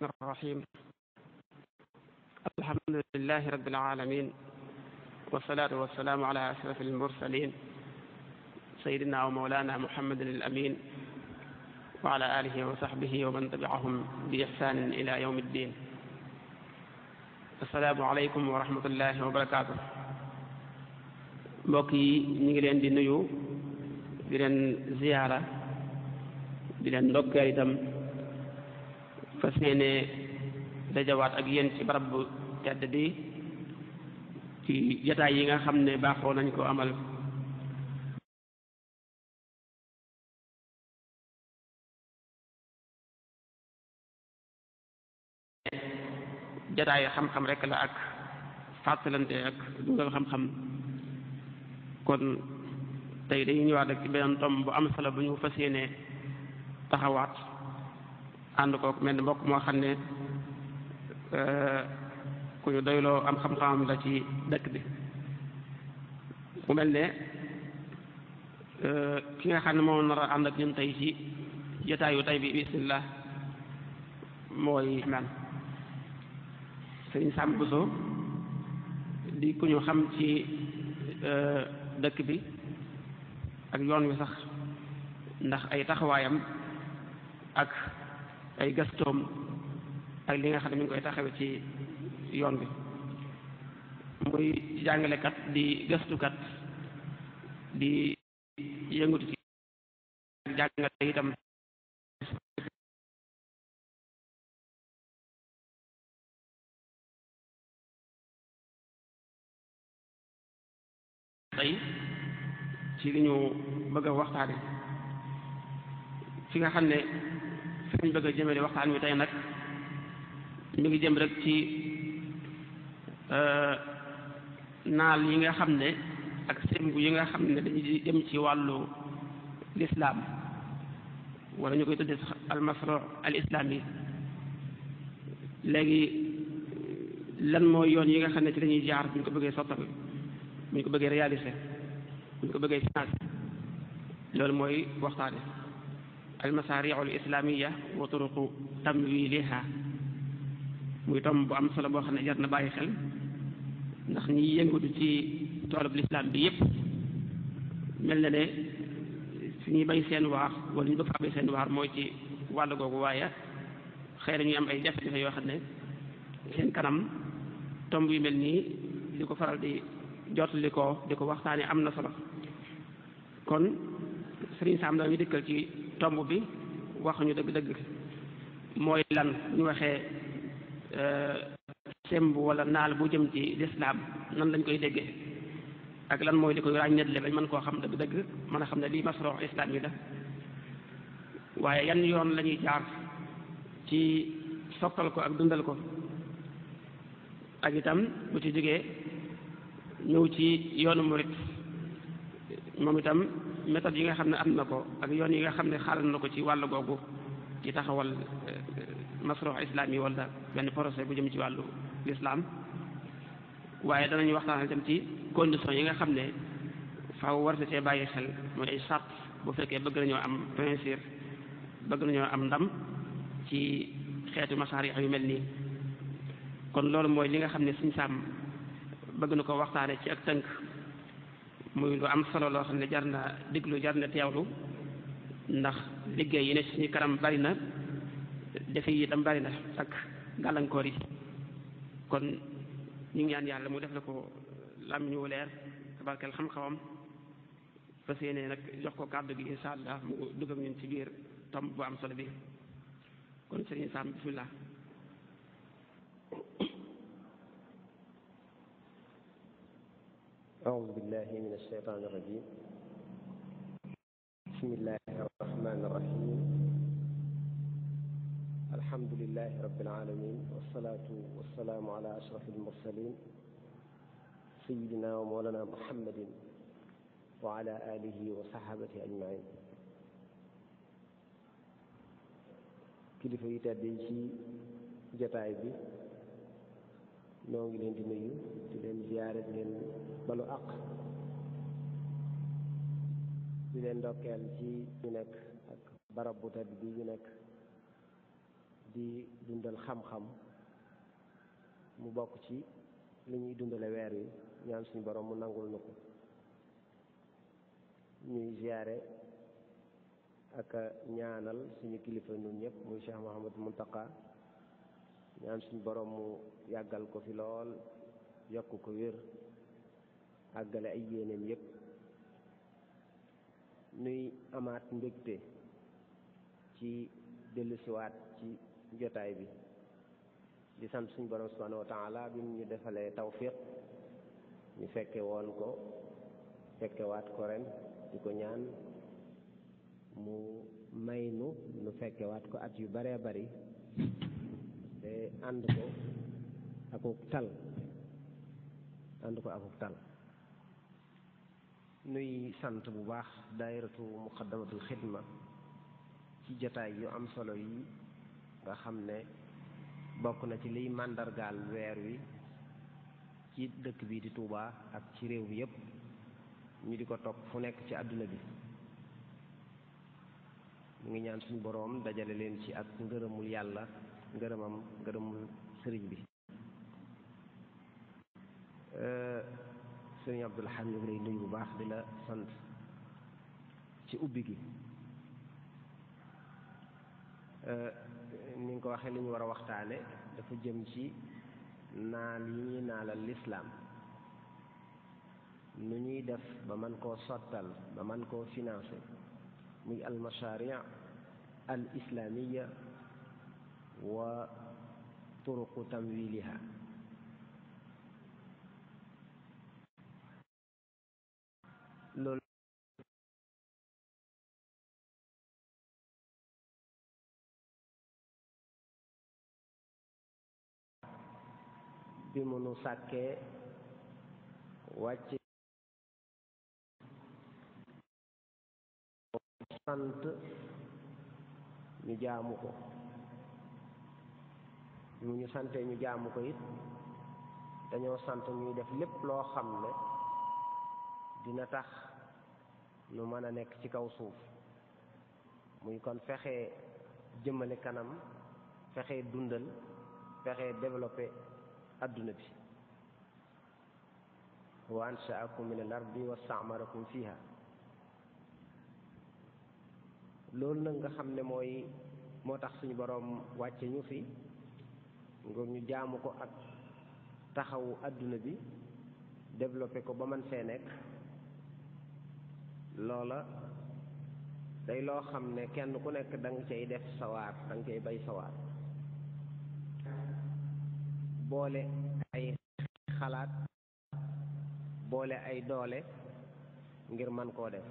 الرحيم الحمد لله رب العالمين والصلاة والسلام على أشرف المرسلين سيدنا ومولانا محمد الأمين وعلى آله وصحبه ومن تبعهم بإحسان إلى يوم الدين. السلام عليكم ورحمة الله وبركاته. mbokk yi ñu ngi leen di nuyu di leen ziyaara di leen ndokkeel itam fas yéene dajawaat ak yéen ci barab bu tedd bi ci jataay yi nga xam ne baaxoo nañ ko amal jataay xam-xam rek la ak fàttalante ak dugal xam-xam. kon tey dañuy ñëwaat rek ci beneen tom bu am solo bu ñu fas yéene taxawaat ànd ko mel ni mbokk moo xam ne ku ñu doyloo am xam-xamam la ci dëkk bi. mu mel ne ki nga xam ne moo nar a ànd ak ñun tey ci jotaayu tey bi bismillah mooy man Sëriñ Sam Bousso di ku ñu xam ci dëkk bi ak yoon wi sax ndax ay taxawaayam ak ay gëstoom ak li nga xam ne mi ngi koy taxawe ci yoon bi muy jàngalekat di gëstukat di yëngutu ci jàngale itam tey ci li ñu bëgg a waxtaane fi nga xam ne fi ñu bëgg a jëmale waxtaan wi tey nag mi ngi jëm rek ci naal yi nga xam ne ak sémbu yi nga xam ne dañuy jëm ci wàllu lislaam wala ñu koy tuddee sax almasro al islami. léegi lan mooy yoon yi nga xam ne ci dañuy jaar bu ñu ko bëggee sottal bu ñu ko bëggee réaliser bu ñu ko bëggee financé loolu mooy waxtaane almasaariu al islamiya wa turuqu tamwiliha muy tom bu am solo boo xam ne jar na bàyyi xel ndax ñi yëngatu ci toolub lislaam bi yépp mel na ne fi ñuy bay seen waar wala ñu bëgg faa bay seen waar mooy ci wàll googu waaye xëy na ñuy am ay jafe-jafe yoo xam ne seen kanam tomb yu mel nii di ko faral di jotali ko di ko waxtaane am na solo. kon Sëriñ Sam dañu dikkal ci tomb bi wax ñu dëgg-dëgg mooy lan ñu waxee semb wala naal bu jëm ci lislaam nan lañ koy déggee ak lan mooy li koy ràññetle bañ mën koo xam dëgg-dëgg mën a xam ne lii masrox islam yi la waaye yan yoon la ñuy jaar ci sokkal ko ak dundal ko ak itam bu ci jógee ñëw ci yoonu murit moom itam méthode yi nga xam ne am na ko ak yoon yi nga xam ne xaaral na ko ci wàll googu ci taxawal masrox islam yi wala benn projet bu jëm ci wàllu lislaam. waaye danañu waxtaan itam ci conditions yi nga xam ne faaw war sa cee bàyyi xel mooy ay sart bu fekkee bëgg nañoo am réussir bëgg nañoo am ndam ci xeetu masaarix yu mel nii. kon loolu mooy li nga xam ne Sëriñ Sam bëgg na ko waxtaane ci ak tënk muy lu am solo loo xam ne jar na diglu jar na teewlu ndax liggéey yi ne suñu kanam bari na defe yi itam bari na ak gàllankoor yi. kon ñu ngi ñaan yàlla mu def la ko làmmiñ wu leer tabarkeel xam-xamam fas yéene nag jox ko kàddu gi insha allah mu dugg ak ñun ci biir tomb bu am solo bi. kon Sëriñ Sam bismillah. أعوذ بالله من الشيطان الرجيم بسم الله الرحمن الرحيم الحمد لله رب العالمين والصلاة والسلام على أشرف المرسلين سيدنا ومولانا محمد وعلى آله وصحبه أجمعين. kilifa yi tedd yi ci jotaay bi ñoo ngi leen di nuyu di leen ziyaare di leen balu àq di leen ndokkeel ci ñu nekk ak barab bu tedd bi ñu nekk di dundal xam-xam mu bokk ci li ñuy dundale weer wi ñaan suñu borom mu nangul na ko. ñuy ziyaare ak ñaanal suñu kilifa ñun ñëpp muy Cheikh Mouhamadou Mountakha ñaan suñu borom mu yàggal ko fi lool yokk ko wér àggale ay yéeneem yëpp. nuy amaat mbégte ci dellusiwaat ci jotaay bi di sant suñu borom subhanahu wa taala bi mu ñu defalee tawfiq ñu fekke woon ko fekkewaat ko ren di ko ñaan mu may nu fekkewaat ko at yu baree bari te ànd ko akuk tal nuy sant bu baax daayiratu muqaddamatul xidma ci jotaay yu am solo yi nga xam ne bokk na ci liy màndargaal weer wi ci dëkk bi di Touba ak ci réew mi yépp ñu di ko topp fu nekk ci àdduna bi. mu ngi ñaan suñu boroom dajale leen ci ak ngërëmul yàlla ngërëmul sëriñ bi. sëriñ Abdul Ahad ñu ngi lay nuyu bu baax di la sant ci ubbi gi. ni nga ko waxee li ñu war a waxtaane dafa jëm ci naal yi ñuy naalal lislaam nu ñuy def ba man koo sottal ba man koo financé muy al mashaari' al islaamiya wa turuqu tamwiliha. loolu bi mu nu sàkkee wàcce sant ñu jaamu ko bi mu ñu santee ñu jaamu ko it dañoo sant ñuy def lépp loo xam ne dina tax nu mën a nekk ci kaw suuf muy kon fexe jëmale kanam fexe dundal fexe développé adduna bi. wa ansha'akum min al-ardi wa sta'marakum fiha. loolu nag nga xam ne moo tax suñu boroom wàcce ñu fi ngir ñu jaamu ko ak taxawu adduna bi développé ko ba man fee nekk. loola day loo xam ne kenn ku nekk da nga cay def sawaar da nga cay bay sawaar boole ay xalaat boole ay doole ngir man koo def.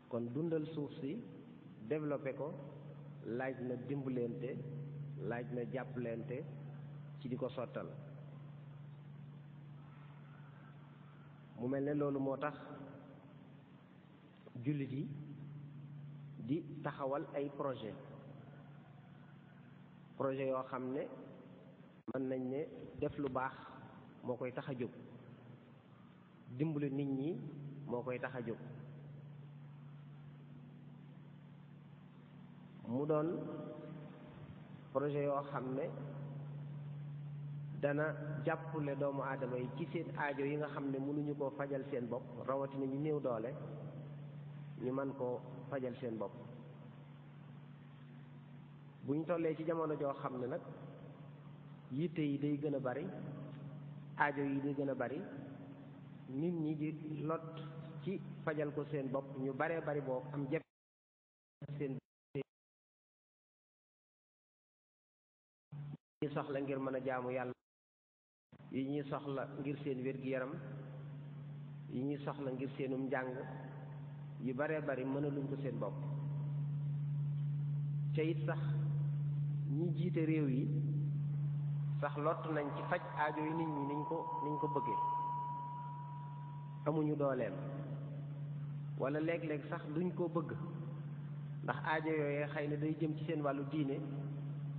kon dundal suuf si développé ko laaj na dimbalante laaj na jàppalante ci di ko sottal. mu mel ne loolu moo tax jullit yi di taxawal ay projet yoo xam ne mën nañ ne def lu baax moo koy tax a jóg dimbali nit ñi moo koy tax a jóg. mu doon projet yoo xam ne dana jàppale doomu aadama yi ci seen aajo yi nga xam ne mënuñu koo fajal seen bopp rawatina ñu néew doole ñu mën koo fajal seen bopp. bu ñu tollee ci jamono joo xam ne nag yitte yi day gën a bari aajo yi day gën a bari nit ñi di lot ci fajal ko seen bopp ñu baree bari boo am jafe seen yi soxla ngir mën a jaamu yàlla yi ñuy soxla ngir seen wér-gi-yaram yi ñuy soxla ngir seenum njàng yu baree bari mënaluñ ko seen bopp. ca it sax ñi jiite réew yi sax lott nañ ci faj aajo yi nit ñi niñ ko bëggee amuñu dooleem wala léeg-léeg sax duñ ko bëgg ndax aajo yooyee xëy na day jëm ci seen wàllu diine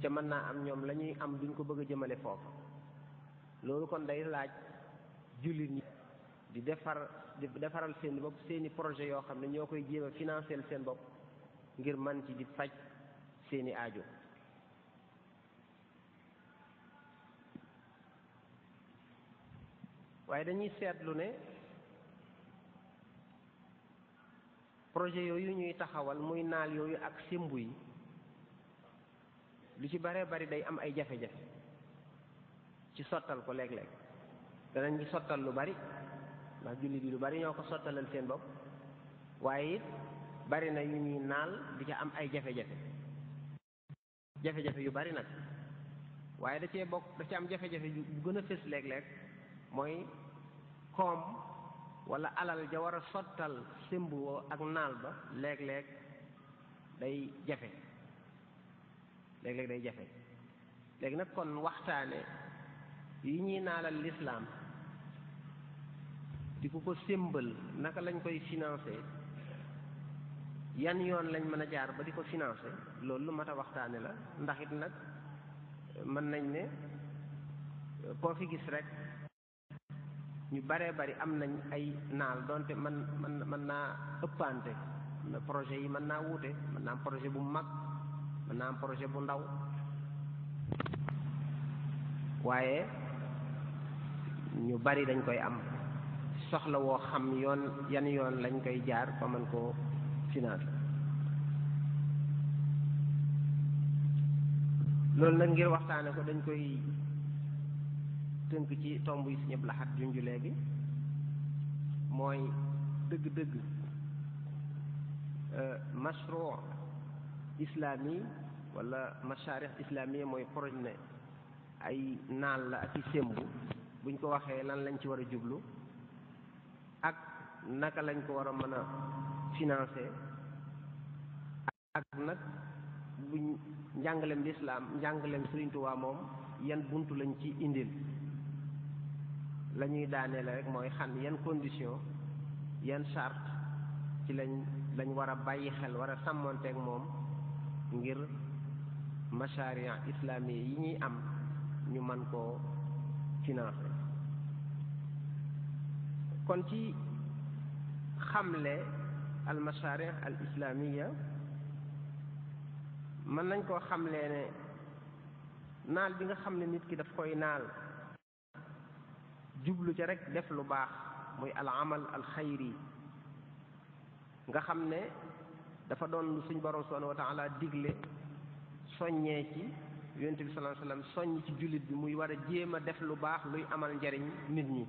ca mën naa am ñoom la ñuy am duñ ko bëgg a jëmale foofu. loolu kon day laaj jullit ñi di defaral seen bopp seeni projet yoo xam ne ñoo koy jéem a financer seen bopp ngir man ci di faj seeni aajo. waaye dañuy seetlu ne projet yooyu ñuy taxawal muy naal yooyu ak sémbu yi lu ci bare bari day am ay jafe-jafe ci sottal ko léeg-léeg danañ ci sottal lu bari ndax jullit yi lu bari ñoo ko sottalal seen bopp waaye it bari na yu ñuy naal di ca am ay jafe-jafe yu bari nag waaye da ci am jafe-jafe yu gën a fës léeg-léeg mooy koom wala alal ja war a sottal sémb woo ak naal ba léeg-léeg day jafe léegi nag kon waxtaane yi ñuy naalal lislaam di ko sémbal naka lañ koy financé yan yoon lañ mën a jaar ba di ko financé loolu lu mat a waxtaane la ndax it nag mën nañ ne koo fi gis rek ñu baree bari am nañ ay naal donte mën naa ëppante projet yi mën naa wuute mën naa am projet bu mag mën naa am projet bu ndaw waaye ñu bari dañ koy am soxla woo xam yan yoon lañ koy jaar ba mën koo finance loolu nag ngir waxtaane ko dañ koy tënk ci tomb yi Sëñ Abdou Lahad junju léegi mooy dëgg-dëgg mashru' islami wala masharih islamiya mooy projet ay naal la ak i sémbu buñ ko waxee lan lañ ci war a jublu ak naka lañ ko war a mën a financer ak nag buñ njàngaleem lislaam njàngaleem Sëriñ Tuubaa moom yan buntu lañ ci indil la ñuy daaneele rek mooy xam yan condition yan charte ci lañ war a bàyyi xel war a sàmmonteeg moom ngir masharia islamiya yi ñuy am ñu mën koo financer kon ci xamle al masharih al islamiya mën nañ koo xamlee ne naal bi nga xam ne nit ki daf koy naal jublu ca rek def lu baax muy al amal al xayri nga xam ne dafa doon lu suñ borom subhanahu wa taala digle soññee ci yonent bi sallallahu alayhi wasallam soññ ci jullit bi muy war a jéem a def lu baax luy amal njariñ nit ñi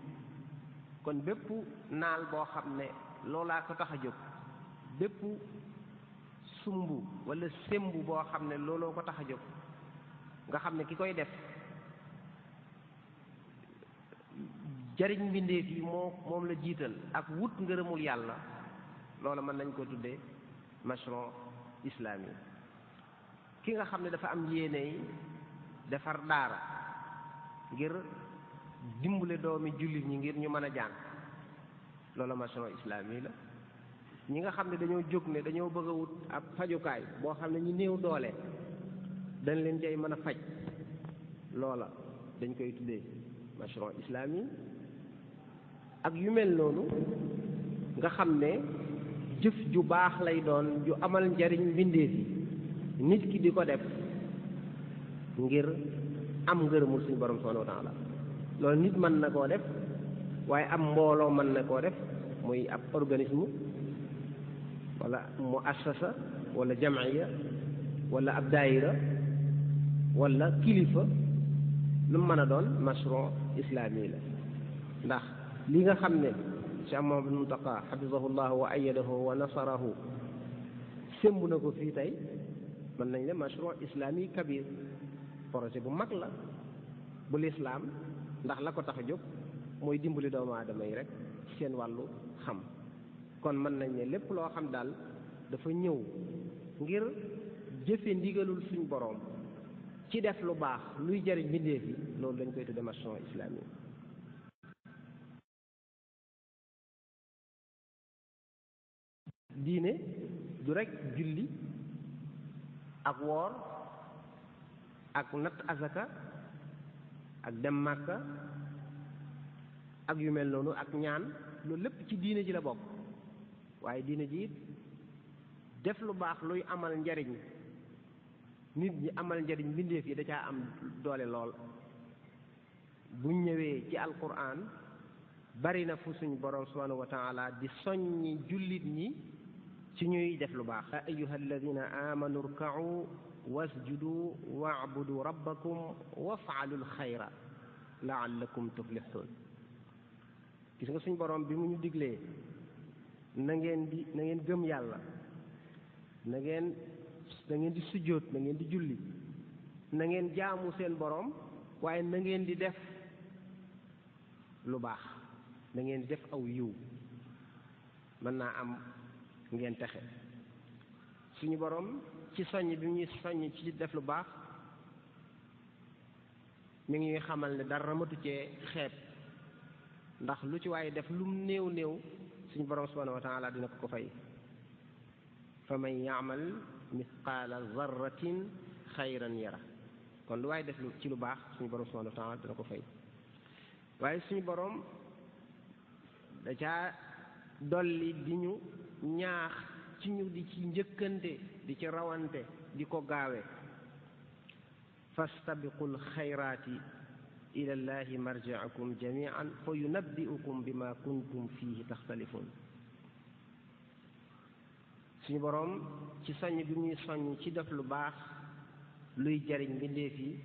kon bépp naal boo xam ne loolaa ko tax a jóg bépp sumb wala sémbu boo xam ne looloo ko tax a jóg nga xam ne ki koy def jariñ mbindeef yi moom la jiital ak wut ngërëmul yàlla loola mën nañ ko tuddee mashru' islami ki nga xam ne dafa am yéene yi defar daara ngir dimbale doomi jullit ñi ngir ñu mën a jàng loola mashru' islami la ñi nga xam ne dañoo jóg ne dañoo bëgg a wut ab fajukaay boo xam ne ñu néew doole dañ leen cay mën a faj loola dañ koy tuddee mashru' islami ak yu mel noonu nga xam ne jëf ju baax lay doon ju amal njariñ mbindeef yi nit ki di ko def ngir am ngërëmul suñu borom subhanahu wa ta'ala loolu nit mën na koo def waaye am mbooloo mën na koo def muy ab organisme wala muassasa wala jamiya wala ab daayira wala kilifa lu mu mën a doon mashru' islami la ndax li nga xam ne Cheikh Mouhamadou Mountakha hafizahullah wa ayyadahu wa nasarahu sémbu na ko fii tey mën nañ ne mashru' islami kabir projet bu mag la bu lislaam ndax la ko tax a jóg mooy dimbali doomu aadama yi rek ci seen wàllu xam kon mën nañ ne lépp loo xam daal dafa ñëw ngir jëfe ndigalul suñ boroom ci def lu baax luy jariñ mbindeef yi loolu dañ koy tudde mashru' islami diine du rek julli ak woor ak natt azaka ak dem màkka ak yu mel noonu ak ñaan loolu lépp ci diine ji la bokk waaye diine ji it def lu baax luy amal njariñ nit ñi amal njariñ mbindeef yi da caa am doole lool buñ ñëwee ci alquran bari na fu suñu borom subhanahu wa taala di soññi jullit ñi ci ñuy def lu baax ya ayyuha alladina amanu rka'u wasjudu wa'budu rabbakum waf'alu alxayra la'allakum tuflihun. gis nga suñu borom bi mu ñu diglee na ngeen gëm yàlla, na ngeen di sujjóot, na ngeen di julli, na ngeen jaamu seen borom, waaye na ngeen di def lu baax, na ngeen def aw yiw, mën naa am ngeen texe. suñu borom ci soññ bi ñuy soññ ci def lu baax mi ngi ñuy xamal ne dara matu cee xeeb, ndax lu ci waaye def lum néew néew suñu borom subhanahu wa taala dina ko fay. fa man yaamal misqaala zarratin xayran yara. kon lu waaye def ci lu baax suñu borom subhanahu wa taala dina ko fay. waaye suñu borom da caa dolli di ñu ñaax ci ñu di ci njëkkante, di ci rawante, di ko gaawe. fastabiqul xayraati ila llahi marji'ukum jami'an fa yunabbi'ukum bima kuntum fihi taxtalifun. suñu boroom ci soññ bi ñuy soññ ci def lu baax luy jariñ mbindeef yi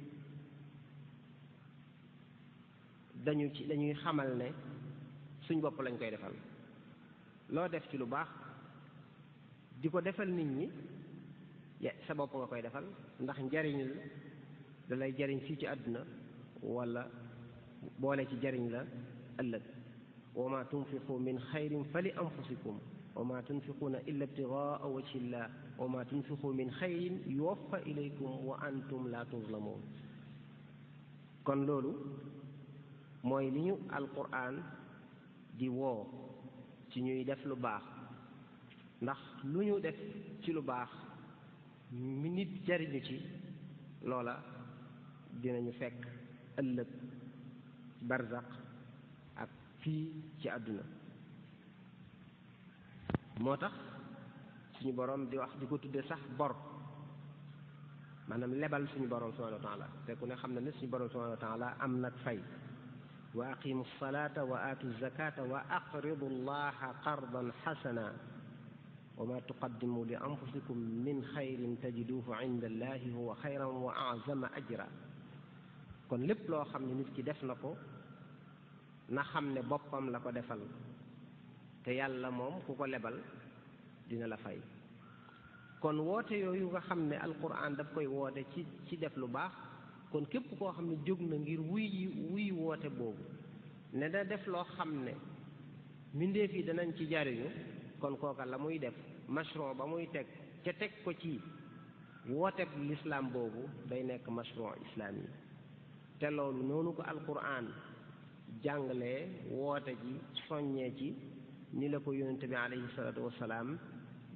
dañuy xamal ne suñ bopp lañ koy defal. loo def ci lu baax di ko defal nit ñi sa bopp nga koy defal, ndax njariñ la, da lay jariñ fii ci àdduna wala boole ci jariñ la ëllëg. wa ma tunfiqu min xayrin fa li anfusikum wa ma tunfiquuna illa ibtigaa wajhillah wa ma tunfiqu min xayrin yuwaffa ilaykum wa antum la tuzlamuun. kon loolu mooy li ñu alquran di woo ci ñuy def lu baax, ndax lu ñu def ci lu baax mi nit jariñu ci loola dinañu fekk ëllëg barzaq ak fii ci àdduna. moo tax suñu borom di wax di ko tudde sax bor, maanaam lebal suñu borom subhanahu wa taala, te ku ne xam na ne suñu borom subhanahu wa taala am nag fay. wa aqimu salata wa aatu zakata wa aqridu llaha qardan xasana wa ma tuqaddimu li anfusikum min xayrin tajiduhu inda allahi huwa xayran wa azama ajra. kon lépp loo xam ne nit ki def na ko na xam ne boppam la ko defal, te yàlla moom ku ko lebal dina la fay. kon woote yooyu nga xam ne alquran daf koy woote ci def lu baax, kon képp koo xam ne jóg na ngir wuy woote boobu ne da def loo xam ne mbindeef yi danañ ci jariñu, kon kooka la muy def mashru ba muy teg ko ci wooteb lislaam boobu day nekk mashru islaam yi. te loolu noonu ko alquran jàngalee woote ji soññee ci ni la ko yonent bi alayhi salaatu wassalaam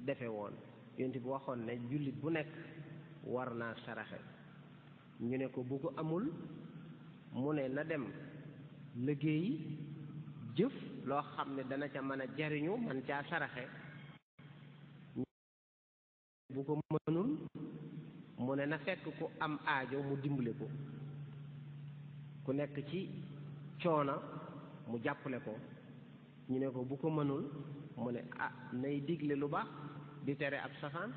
defe woon. yonent bi waxoon ne jullit bu nekk war naa saraxe. ñu ne ko bu ko amul mu ne na dem liggéey jëf loo xam ne dana ca mën a jariñu man caa saraxe. bu ko mënul mu ne na fekk ku am aajo mu dimbale ko, ku nekk ci coona mu jàppale ko. ñu ne ko bu ko mënul mu ne nay digle lu baax di tere ab safaan.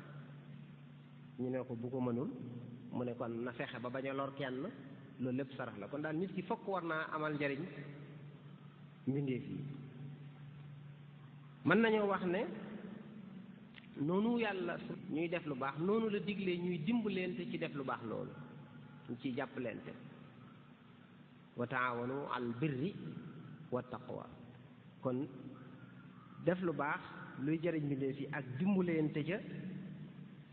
ñu ne ko bu ko mënul mu ne kon na fexe ba bañ a lor kenn. loolu lépp sarax la. kon daal nit ki fokk war naa amal njariñ mbindeef yi. mën nañoo wax ne noonu yàlla ñuy def lu baax noonu la diglee ñuy dimbalante ci def lu baax loolu, ñu ciy jàppalante. wa taawanu al birri wa taqwa. kon def lu baax luy jariñ mbindeef yi ak dimbalante ca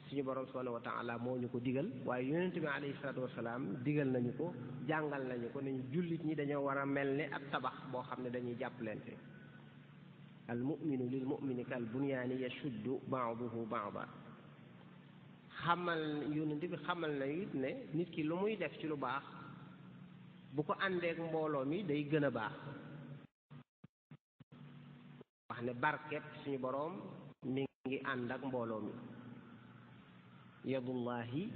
suñu borom subhanahu wa taala moo ñu ko digal, waaye yonent bi alayhi salaatu wasalaam digal nañu ko, jàngal nañu ko, nañu jullit ñi dañoo war a mel ne ab tabax boo xam ne dañuy jàppalante. al muminu lil mumini kal bunyaani yashuddu ba'duhu ba'dan. yonent bi xamal na it ne nit ki lu muy def ci lu baax bu ko àndeek mbooloo mi day gën a baax. wax ne barket suñu boroom mi ngi ànd ak mbooloo mi. yadullahi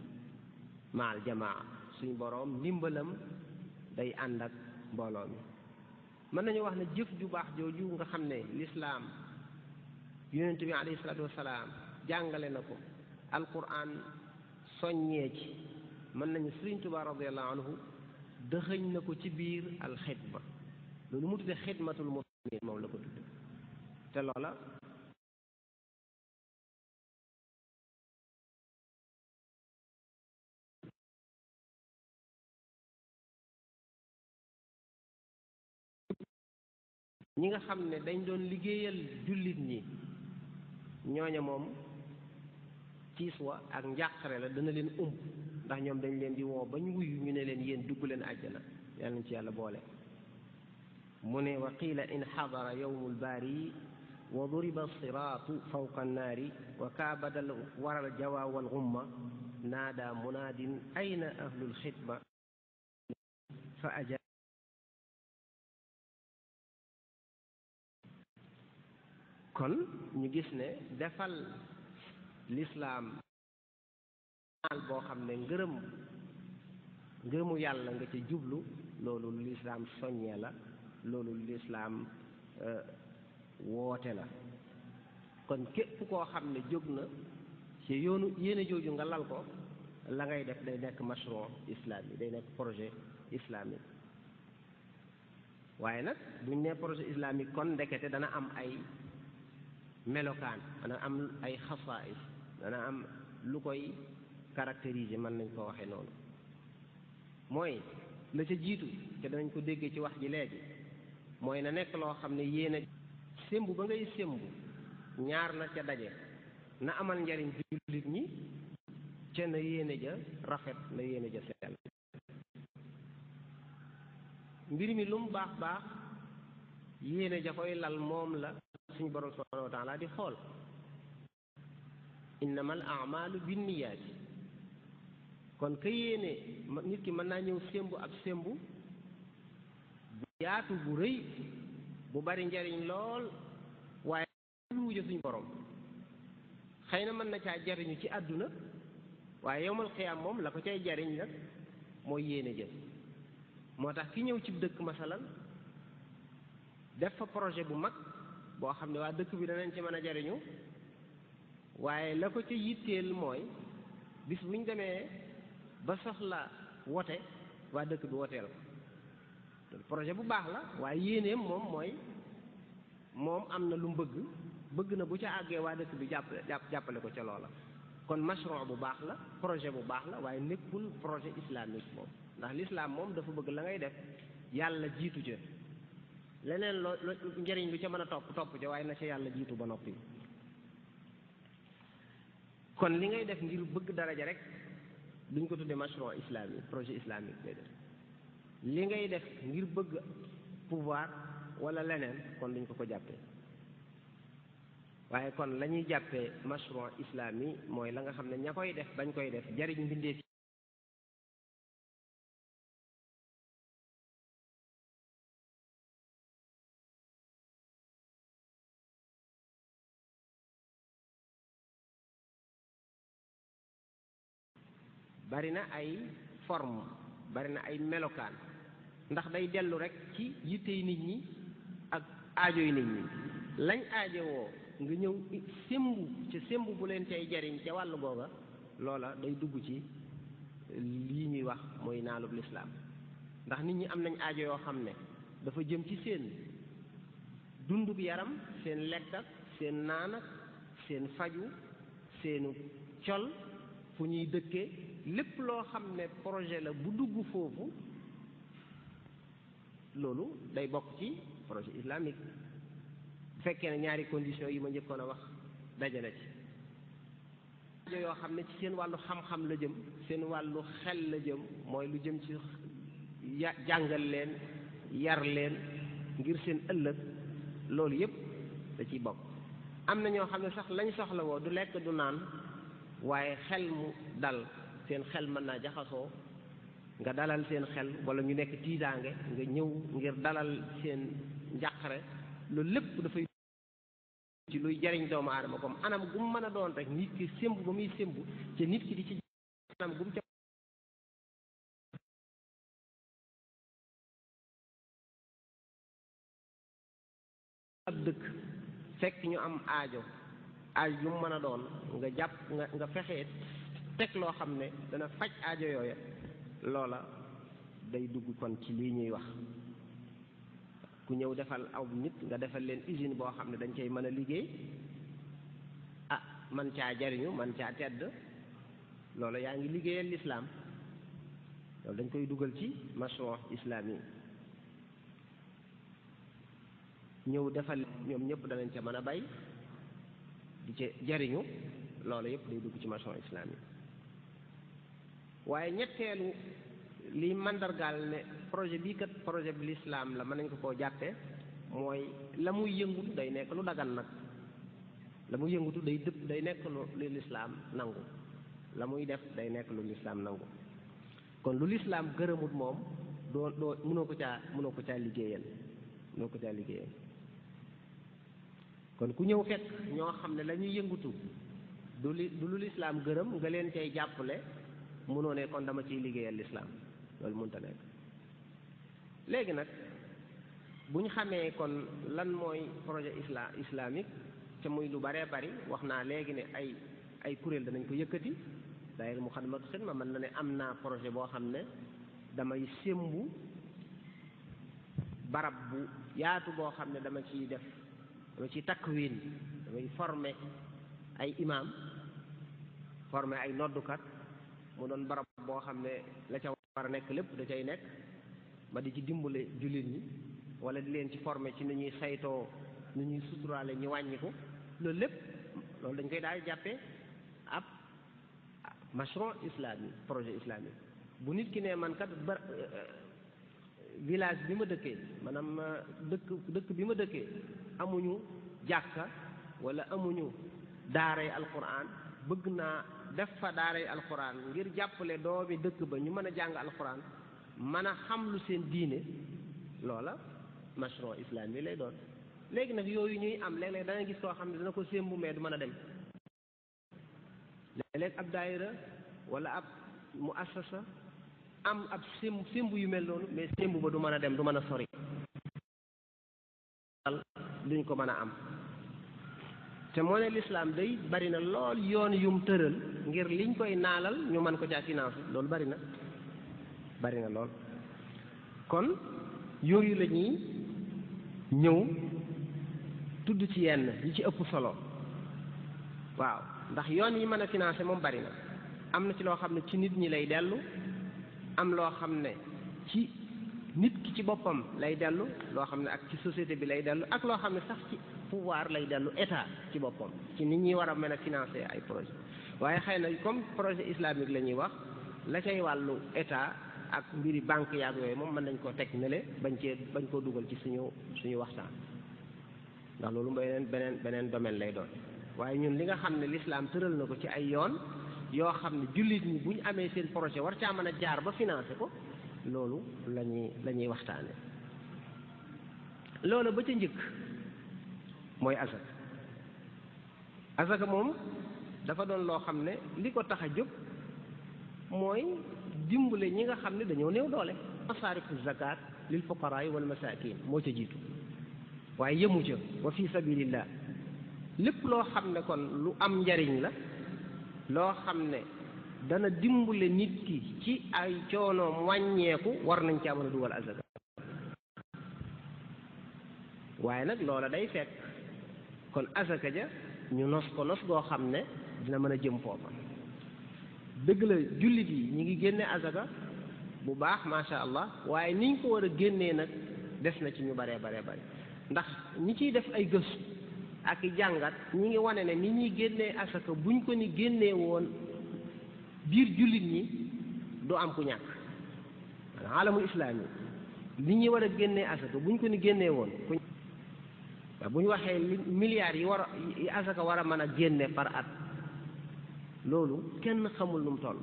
ma'al jamaa, suñu boroom ndimbalam day ànd ak mbooloo mi. mën nañu wax ne jëf ju baax jooju nga xam ne lislaam yonent bi alayhi salaatu wasalaam jàngale na ko alquran soññee ci mën nañu Sëriñ Tuubaa radiyallahu anhu dëxëñ na ko ci biir alxidma loolu mu tudde xidmatul muslimin moom la ko tudde te loola ñi nga xam ne dañ doon liggéeyal jullit ñi ñooña moom tiis wa ak njàqare la dana leen ndax ñoom dañ leen di woo bañ wuyu ñu ne leen yéen dugg leen àjjana yàlla nañ ci yàlla boole mu ne wa qiila in xadara yowmu lbaari wa duriba siraatu fawqa annaari wa kaabadal waral jawa wal gumma naada munaadin ayna ahlul xidma fa aja kon ñu gis ne defal lislaam boo xam ne ngërëmu yàlla nga ci jublu loolu lislaam soññee la loolu lislaam woote la kon képp koo xam ne jóg na ci yoonu yéene jooju nga lal ko la ngay def day nekk mashru' islamique day nekk projet islamique waaye nag buñ ne projet islamique kon ndekete dana am ay melokaan dana am ay xasaais dana am lu koy caractériser mën nañ ko waxee noonu mooy la ca jiitu te danañ ko déggee ci wax ji léegi mooy na nekk loo xam ne yéene sémbu ba ngay sémbu ñaar na ca daje na amal njariñ jullit ñi ca na yéene ja rafet na yéene ja sell mbir mi lu mu baax baax yéene ja koy lal moom la suñu borom subhanahu wa taala di xool innamal a'malu binniyaati kon ka yéene nit ki mën naa ñëw sémbu ab sémbu bu yaatu bu rëy bu bari njariñ lool waaye lu wujje suñu borom xëy na mën na caa jariñu ci àdduna waaye yowmal xiyaam moom la ko cay jariñ nag mooy yéene jëf moo tax ki ñëw ci dëkk masalan def fa projet bu mag boo xam ne waa dëkk bi danañ ci mën a jariñu waaye la ko ca yitteel mooy bis bu ñu demee ba soxla wote waa dëkk bi woteel ko projet bu baax la waaye yéeneem moom mooy moom am na lu mu bëgg na bu ca àggee waa dëkk bi jàppale ko ca loola kon mashru' bu baax la projet bu baax la waaye nekkul projet islamique moom ndax l'islam moom dafa bëgg la ngay def yàlla jiitu ca leneen loo njëriñ lu ca mën a topp ca waaye na ca yàlla jiitu ba noppi kon li ngay def ngir bëgg daraja rek duñ ko tuddee mashru' islamique projet islamique day def li ngay def ngir bëgg pouvoir wala leneen kon duñ ko jàppee waaye kon la ñuy jàppee mashru' islami mooy la nga xam ne ña koy def bañ koy def jariñ mbindeef bari na ay forme bari na ay melokaan ndax day dellu rek ci yittey nit ñi ak aajoy nit ñi lañ aajowoo nga ñëw sémbu bu leen tey jariñ ca wàllu googa loola day dugg ci lii ñuy wax mooy naalub lislaam ndax nit ñi am nañ aajo yoo xam ne dafa jëm ci seen dundub yaram seen lekk ak seen naan ak seen faju seenu col fu ñuy dëkkee lépp loo xam ne projet la bu dugg foofu loolu day bokk ci projet islamique bu fekkee ne ñaari conditions yi ma njëkkoon a wax dajale ci aajo yoo xam ne ci seen wàllu xam-xam la jëm seen wàllu xel la jëm mooy lu jëm ci jàngal leen yar leen ngir seen ëllëg loolu yépp da ciy bokk am na ñoo xam ne sax lañ soxla woo du lekk du naan waaye xel mu dal seen xel mën naa jaxasoo nga dalal seen xel wala ñu nekk tiitaange nga ñëw ngir dalal seen njàqare loolu lépp dafay ci luy jariñ doomu aadama comme anam gu mu mën a doon rek nit ki sémbu ba muy sémbu ca nit ki di ci anam gu mu ca ab dëkk fekk ñu am aajo yu mu mën a doon nga jàpp nga fexee teg loo xam ne dana faj aajo yooya loola day dugg kon ci lii ñuy wax ku ñëw defal aw nit nga defal leen usine boo xam ne dañ cay mën a liggéey man caa jariñu man caa tedd loolu yaa ngi liggéeyal lislaam loolu dañ koy dugal ci mashru' islami ñëw defal ñoom ñëpp danañ ca mën a bay di ca jariñu loolu yëpp day dugg ci mashru' islami waaye ñetteelu liy mandargaal ne projet bii kat projet bi lislaam la mën nañ ko koo jàppe mooy la muy yëngutu day nekk lu dagan nag la muy yëngutu day nekk lu lislaam nangu la muy def day nekk lu lislaam nangu kon lu lislaam gërëmut moom doo mënoo ko caa liggéeyal kon ku ñëw fekk ñoo xam ne la ñuy yëngutu du lu lislaam gërëm nga leen cay jàppale mënoo ne kon dama ciy liggéeyal lislaam loolu mënta nekk léegi nag bu ñu xamee kon lan mooy projet islamique te muy lu baree bari wax naa léegi ne ay kuréel danañ ko yëkkati daayira Muxaddamatul Xidma mën na ne am naa projet boo xam ne damay sémbu barab bu yaatu boo xam ne dama ciy takwin damay former ay imam former ay noddukat mu doon barab boo xam ne la ca war a nekk lépp da cay nekk ma di ci dimbale jullit ñi wala di leen ci former ci ni ñuy saytoo ni ñuy suturaale ñu wàññi ko loolu lépp loolu dañ koy daal jàppee ab mashru' islami projet islamique bu nit ki ne man kat village bi ma dëkkee maanaam dëkk bi ma dëkkee amuñu jàkka wala amuñu daaray alquran bëgg naa def fa daaray alquran ngir jàppale doomi dëkk ba ñu mën a jàng alquran mën a xam lu seen diine loola mashru' islami lay doon léegi nag yooyu ñuy am léeg-léeg da nga gis koo xam ne dana ko sémbu mais du mën a dem léeg-léeg ab daayira wala ab muassasa am ab sémbu yu mel noonu mais sémbu ba du mën a dem du mën a sori duñ ko mën a am te moo ne lislaam day bari na lool yoon yum tëral ngir liñ koy naalal ñu mën ko caa financé loolu bari na lool kon yooyu la ñuy ñëw tudd ci yenn yi ci ëpp solo waaw ndax yoon yi mën a financé moom bari na am na ci loo xam ne ci nit ñi lay dellu am loo xam ne ci nit ki ci boppam lay dellu loo xam ne ak ci société bi lay dellu ak loo xam ne sax ci pouvoir lay dellu état ci boppam ci nit ñi war a mën a financer ay projet waaye xëy na comme projet islamique la ñuy wax la cay wàllu état ak mbiri banque yaag yooyu moom mën nañ koo teg nele bañ koo dugal ci suñu waxtaan ndax loolu beneen domaine lay doon waaye ñun li nga xam ne l'islam tëral na ko ci ay yoon yoo xam ne jullit ñi bu ñu amee seen projet war caa mën a jaar ba financer ko loolu la ñuy waxtaane loolu ba ca njëkk mooy azaka moom dafa doon loo xam ne li ko tax a jóg mooy dimbale ñi nga xam ne dañoo néew doole masaarifu zakat lil fuqaraa wal masaakin moo ca jiitu waaye yëmu ca wa fi sabilillah lépp loo xam ne kon lu am njariñ la loo xam ne dana dimbale nit ki ci ay coonoom wàññeeku war nañ caa mën a dugal azaka waaye nag loola day fekk kon azaka ja ñu nos ko nos goo xam ne dina mën a jëm foofa dëgg la jullit yi ñi ngi génne azaka bu baax masha allah waaye niñ ko war a génnee nag des na ci ñu baree bare ndax ñi ciy def ay gëstu ak i jàngat ñi ngi wane ne ni ñuy génnee azaka buñ ko ni génnee woon biir jullit ñi du am ku ñàkk alamul islaam yi li ñuy war a génnee azaka buñ ko ni génnee woon waaw bu ñu waxee milliards yi azaka war a mën a génne par at loolu kenn xamul nu mu toll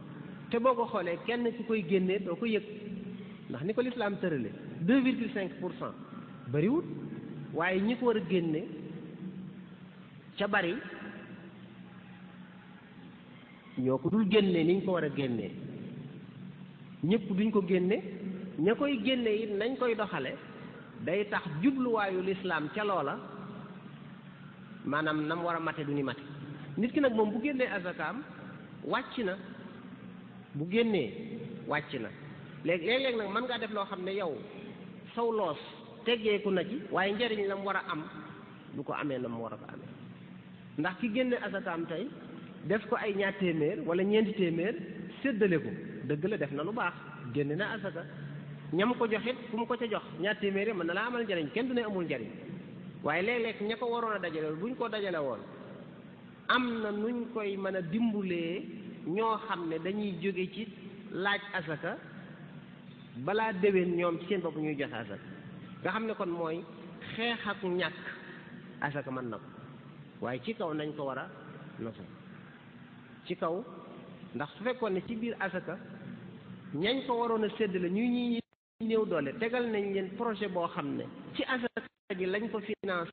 te boo ko xoolee kenn ki koy génnee doo ko yëg ndax ni ko lislaam tërale 2,5% bariwut waaye ñi ko war a génne ca bari ñoo ko dul génne ni ñu ko war a génnee ñëpp duñ ko génne ña koy génne it nañ koy doxale day tax jubluwaayu lislaam ca loola maanaam nam war a mate du ni mate. nit ki nag moom bu génnee azakaam wàcc na, bu génnee wàcc na léeg-léeg nag mën ngaa def loo xam ne yow saw loos teggeeku na ci, waaye njariñ la mu war a am du ko amee na mu war a ko amee. ndax ki génne azakaam tey def ko ay ñaar téeméer wala ñeenti téeméer séddale ko, dëgg la def na lu baax, génne na azaka, ñam ko joxit fu mu ko ca jox ñaar téeméer yi mën na laa amal njariñ, kenn du ne amul njariñ. waaye léeg-léeg ña ko waroon a dajale buñ ko dajale woon am na nuñ koy mën a dimbulee ñoo xam ne dañuy jóge ci laaj asaka balaa déwén ñoom ci seen bopp ñuy joxe asaka, nga xam ne kon mooy xeex ak ñàkk asaka mën na ko. waaye ci kaw nañ ko war a nosa ci kaw, ndax su fekkoon ne ci biir asaka ñañ ko waroon a séddale ñuy néew doole tegal nañ leen projet boo xam ne ci asaka ji lañ ko financé,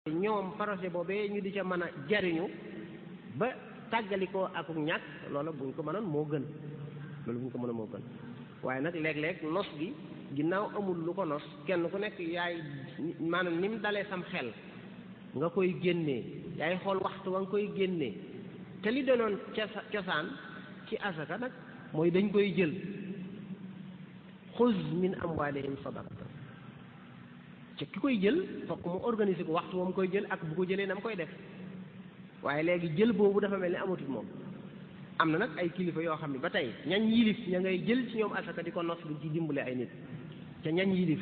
ñoom projet boobee ñu di ca mën a jariñu ba tàggalikoo ak ñàkk, loola buñ ko mënoon moo gën, loolu buñ ko mënoon moo gën. waaye nag léeg-léeg nos gi ginnaaw amul lu ko nos, kenn ku nekk yaay maanaam ni mu dalee sam xel nga koy génnee, yaay xool waxtu wa nga koy génnee. te li doonoon cosaan ci asaka nag mooy dañ koy jël xuz min amwalihim sadaqatan, ci ki koy jël fokk mu organiser ko waxtu wa mu koy jël ak bu ko jëlee na mu koy def. waaye léegi jël boobu dafa mel ni amatul moom. am na nag ay kilifa yoo xam ne ba tey ñañ yilif ña ngay jël ci ñoom asaka di ko nos di ci dimbale ay nit ca ñañ yilif,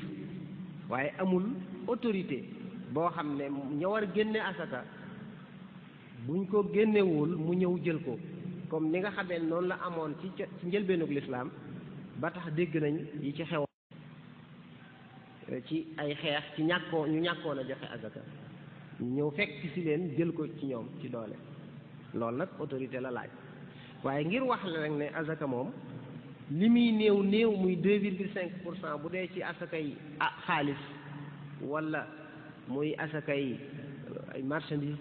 waaye amul autorité boo xam ne ña war génne asaka buñ ko génnewul mu ñëw jël ko, comme ni nga xamee noonu la amoon ci njëlbeenug lislaam ba tax dégg nañ yi ci xew ci ay xeex ci ñu ñàkkoon a joxe asaka ñu ñëw fekk ci leen jël ko ci ñoom ci doole. loolu nag autorité la laaj. waaye ngir wax la rek ne asaka moom li muy néew muy 2,5% bu dee ci asakay xaalis wala muy asakay ay marchandise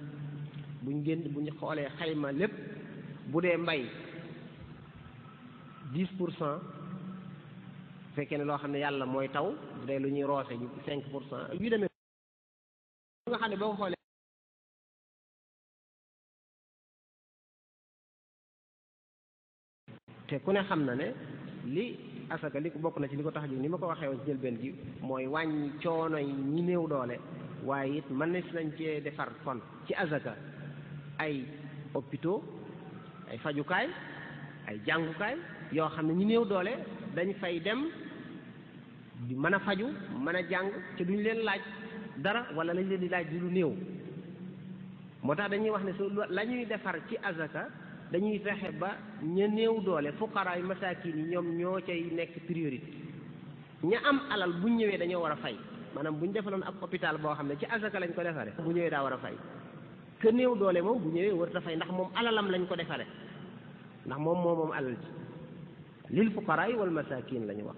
buñ xoolee xayma lépp, bu dee mbay 10%, fekkee ne loo xam ne yàlla mooy taw, bu dee lu ñuy roose ñu 5% yu demee nga xam ne boo ko xoolee te ku ne xam na ne li asaka li ko bokk na ci li ko tax ji ni ma ko waxee woon ci njëlbeen gi mooy wàññi coono yi ñi néew doole. waaye it mën nañ cee defar kon ci asaka ay hôpitaux, ay fajukaay, ay jàngukaay yoo xam ne ñi néew doole dañ fay dem di mën a faju mën a jàng te duñ leen laaj dara wala lañ leen di laaj di lu néew. moo tax dañuy wax ne su la ñuy defar ci azaka dañuy fexe ba ña néew doole fuqaraa yu masaakin yi ñoom ñoo cay nekk priorité. ña am alal buñ ñëwee dañoo war a fay, maanaam buñ defaloon ab hôpital boo xam ne ci azaka lañ ko defare bu ñëwee daa war a fay. que néew doole moom bu ñëwee warut a fay ndax moom alalam lañ ko defare, ndax moom alal ci lil fuqaraa yi wal masaakin la ñu wax.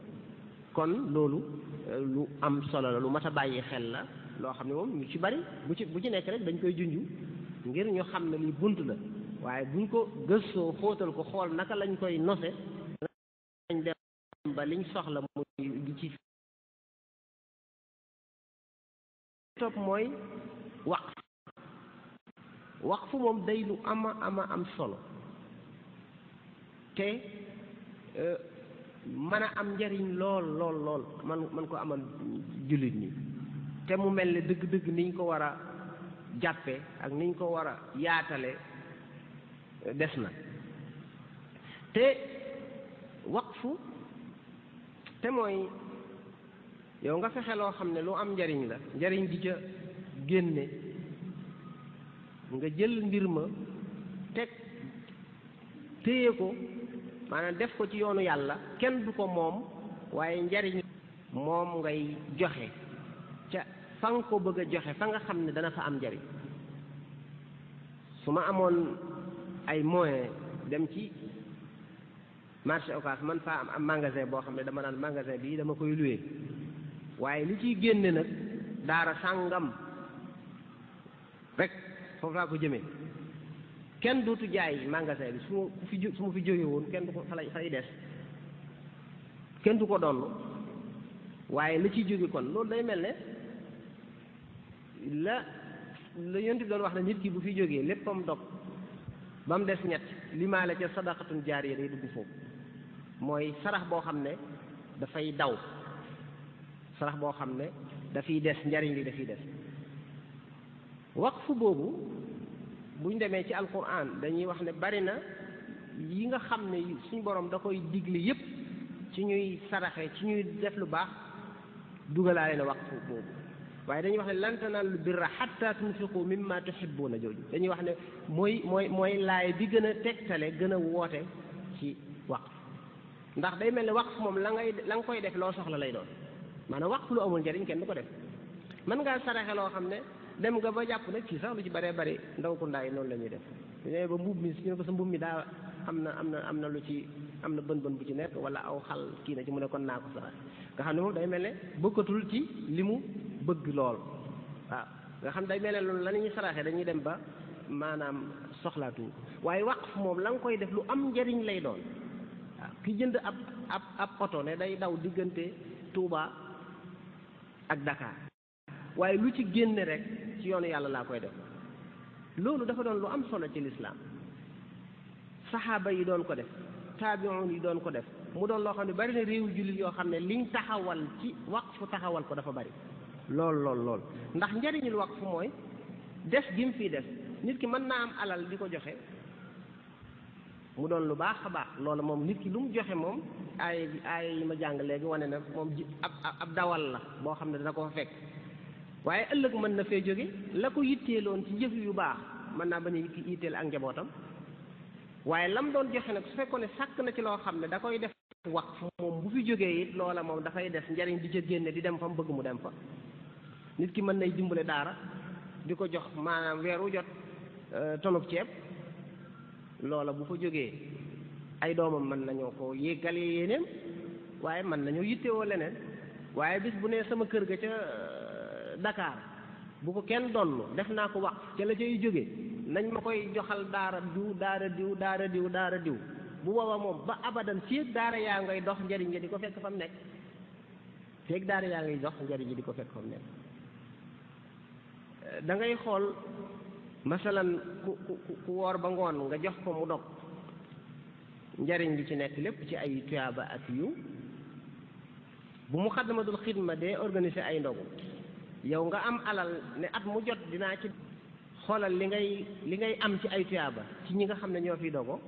kon loolu lu am solo la, lu mat a bàyyi xel la, loo xam ne moom ñu ci bari bu ci nekk rek dañ koy junju ngir ñu xam ne lii bunt la, waaye buñ ko gëstoo xóotal ko xool naka lañ koy nose dañ dem ba liñ soxla muy li ci topp mooy waqfu moom day lu ama am solo te mën a am njariñ lool man ko amal jullit ñi, te mu mel ne dëgg-dëgg niñ ko war a jàppe ak niñ ko war a yaatale des na. te waqfu te mooy yow nga fexe loo xam ne lu am njariñ la, njariñ di ca génne, nga jël mbir ma teg téye ko, maanaam def ko ci yoonu yàlla, kenn du ko moom, waaye njariñ moom ngay joxe ca fa nga ko bëgg a joxe fa nga xam ne dana fa am njariñ. su ma amoon ay moyens dem ci marché Ocass man faa am magasin boo xam ne dama naan magasin bii dama koy louer, waaye li ciy génne nag daara sàngam rek foofu laa ko jëmee, kenn dootu jaay magasin bi su ma fi jóge woon kenn du ko fa lay des, kenn du ko donn, waaye la ciy jóge kon loolu day mel ne la la yonent bi doon wax ne nit ki bu fi jógee léppam dog ba mu des ñett limaale ca sadaqatun jaariya day dugg foofu mooy sarax boo xam ne dafay daw sarax boo xam ne dafiy des njariñ li dafiy des waqfu boobu buñ demee ci alquran dañuy wax ne bari na yi nga xam ne suñ borom da koy digle yépp ci ñuy saraxe ci ñuy def lu baax dugalaale na waqfu boobu waaye dañuy wax ne lan tanaalul birra hatta tunfiqu mimma tuhibbuuna jooju dañuy wax ne mooy laay bi gën a tegtale gën a woote ci waqf ndax day mel ne waqf moom la nga koy def loo soxla lay doon maanaam waqf lu amul njariñ kenn du ko def mën ngaa saraxe loo xam ne dem nga ba jàpp nag ci sax lu ci bëree bëri ndaw ku ndaay noonu la ñuy def ñu ne ba mbubb mi ñu ne ko sa mbubb mi daa am na lu ci am na bën bu ci nekk wala aw xal kii na ci mu ne kon naa ko saraxe nga xam ne moom day mel ne bëggatul ci li mu bëgg lool waaw nga xam day mel ne loolu la ñuy saraxe dañuy dem ba maanaam soxlaatuñ waaye waqf moom la nga koy def lu am njariñ lay doon waaw ki jënd ab oto ne day daw diggante Touba ak Dakar waaye lu ci génne rek ci yoonu yàlla laa koy def loolu dafa doon lu am solo ci lislaam saxaaba yi doon ko def taabi'un yi doon ko def mu doon loo xam ne bari na réew jullit yoo xam ne liñ taxawal ci waqfu taxawal ko dafa bari lool ndax njariñul waqfu mooy des gi mu fii des nit ki mën naa am alal di ko joxe mu doon lu baax a baax loolu moom nit ki lu mu joxe moom ay yi ma jàng léegi wane na moom ab dawal la boo xam ne dana ko fa fekk waaye ëllëg mën na fee jóge la ko yitteeloon ci jëf yu baax mën naa bañ a yitteel ak njabootam waaye lam doon joxe nag su fekkoon ne sàkk na ci loo xam ne da koy def waqf moom bu fi jógee it loola moom dafay des njariñ di ca génne di dem fa mu bëgg mu dem fa nit ki mën nay dimbale daara di ko jox maanaam weeru jot tonub ceeb loola bu fa jógee ay doomam mën nañoo ko yéggale yéeneem waaye mën nañoo yittewoo leneen waaye bis bu ne sama kër ga ca Dakar bu ko kenn donn def naa ko wax ca la cay jóge nañ ma koy joxal daara diw bu boobaa moom ba abadan feeg daara yaa ngay dox njariñ nga di ko fekk fa mu nekk feeg daara yaa ngay dox njariñ nga di ko fekk fa mu nekk da ngay xool masalan ku woor ba ngoon nga jox ko mu dog njariñ li ci nekk lépp ci ay tuyaaba ak yu bu Muxaddamatul Xidma dee organiser ay ndogu yow nga am alal ne at mu jot dinaa ci xoolal li ngay am ci ay tuyaaba ci ñi nga xam ne ñoo fi dogo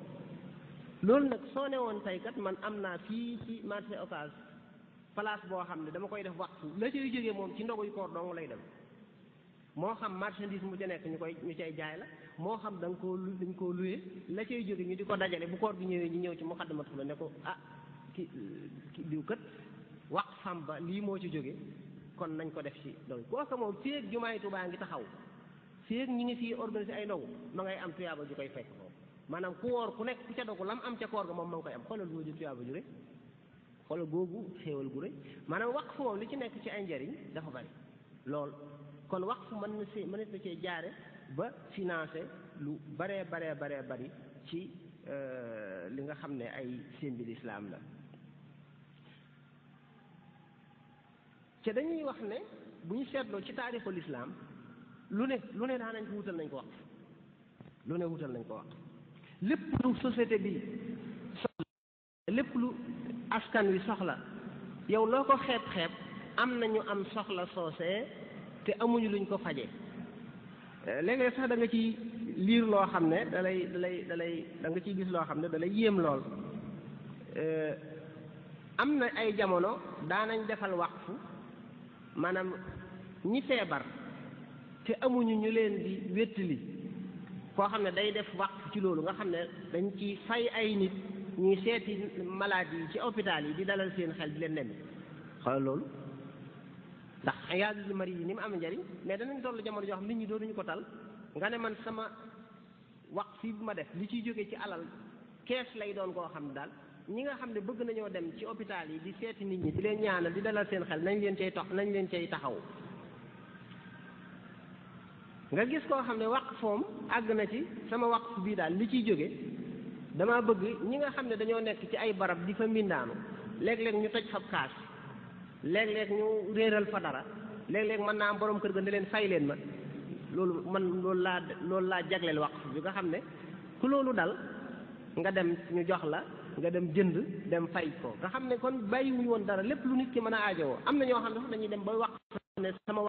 loolu nag soo ne woon tey kat man am naa fii ci marché Ocass place boo xam ne dama koy def waxtu la cay jógee moom ci ndoguy koor dong lay dem moo xam marchandise mu ca nekk ñu cay jaay la moo xam dañ koo luye la cay jóge ñu di ko dajale bu koor bi ñëwee ñu ñëw ci Muxaddamatul Xidma ne ko ki diw kat wax fam ba lii moo ci jóge kon nañ ko def ci donc kooka moom féeg jumaay Tuubaa ngi taxaw féeg ñi ngi fii organiser ay ndogu ma ngay am tuyaaba ju koy fekk foofu maanaam ku woor ku nekk ku ca dogu lam am ca koor ga moom ma ngi koy am xoolal googu tuyaaba ju rëy xoolal googu xéewal gu rëy maanaam waqf moom li ci nekk ci ay njariñ dafa bari lool kon waqf mën na cee jaare ba financé lu baree bari ci li nga xam ne ay seen bi lislaam la te dañuy wax ne bu ñu seetloo ci taarixul islaam lu ne daa nañ ko wutal nañ ko waqf lu ne wutal nañ ko waqf lépp lu société bi soxla lépp lu askan wi soxla yow loo ko xeeb am nañu am soxla soosee te amuñu luñ ko faje léeg-léeg sax da nga ciy liir loo xam ne da nga ciy gis loo xam ne da lay yéem lool am na ay jamono daanañ defal waqfu maanaam ñi feebar te amuñu ñu leen di wéttali koo xam ne day def waqf ci loolu nga xam ne dañ ci fay ay nit ñuy seeti malade yi ci hôpital yi di dalal seen xel di leen nemmi xoolal loolu ndax iyaadul marid yi ni mu am njariñ mais danañ toll jamono joo xam nit ñi doonuñu ko tal nga ne man sama waqf fii bu ma def li ciy jóge ci alal kees lay doon koo xam ne daal ñi nga xam ne bëgg nañoo dem ci hôpital yi di seeti nit ñi di leen ñaanal di dalal seen xel nañ leen cay taxaw nga gis koo xam ne waqfoom àgg na ci sama waqf bii daal li ciy jóge dama bëgg ñi nga xam ne dañoo nekk ci ay barab di fa mbindaanu léeg-léeg ñu toj fab kaas léeg-léeg ñu réeral fa dara léeg-léeg mën naa am borom kër ga ne leen fay leen ma loolu man loolu laa jagleel waqf bi nga xam ne ku loolu dal nga dem ñu jox la nga dem jënd dem fay ko nga xam ne kon bàyyiwuñu woon dara lépp lu nit ki mën a aajowoo. am na ñoo xam ne sax dañuy dem ba waqf ne sama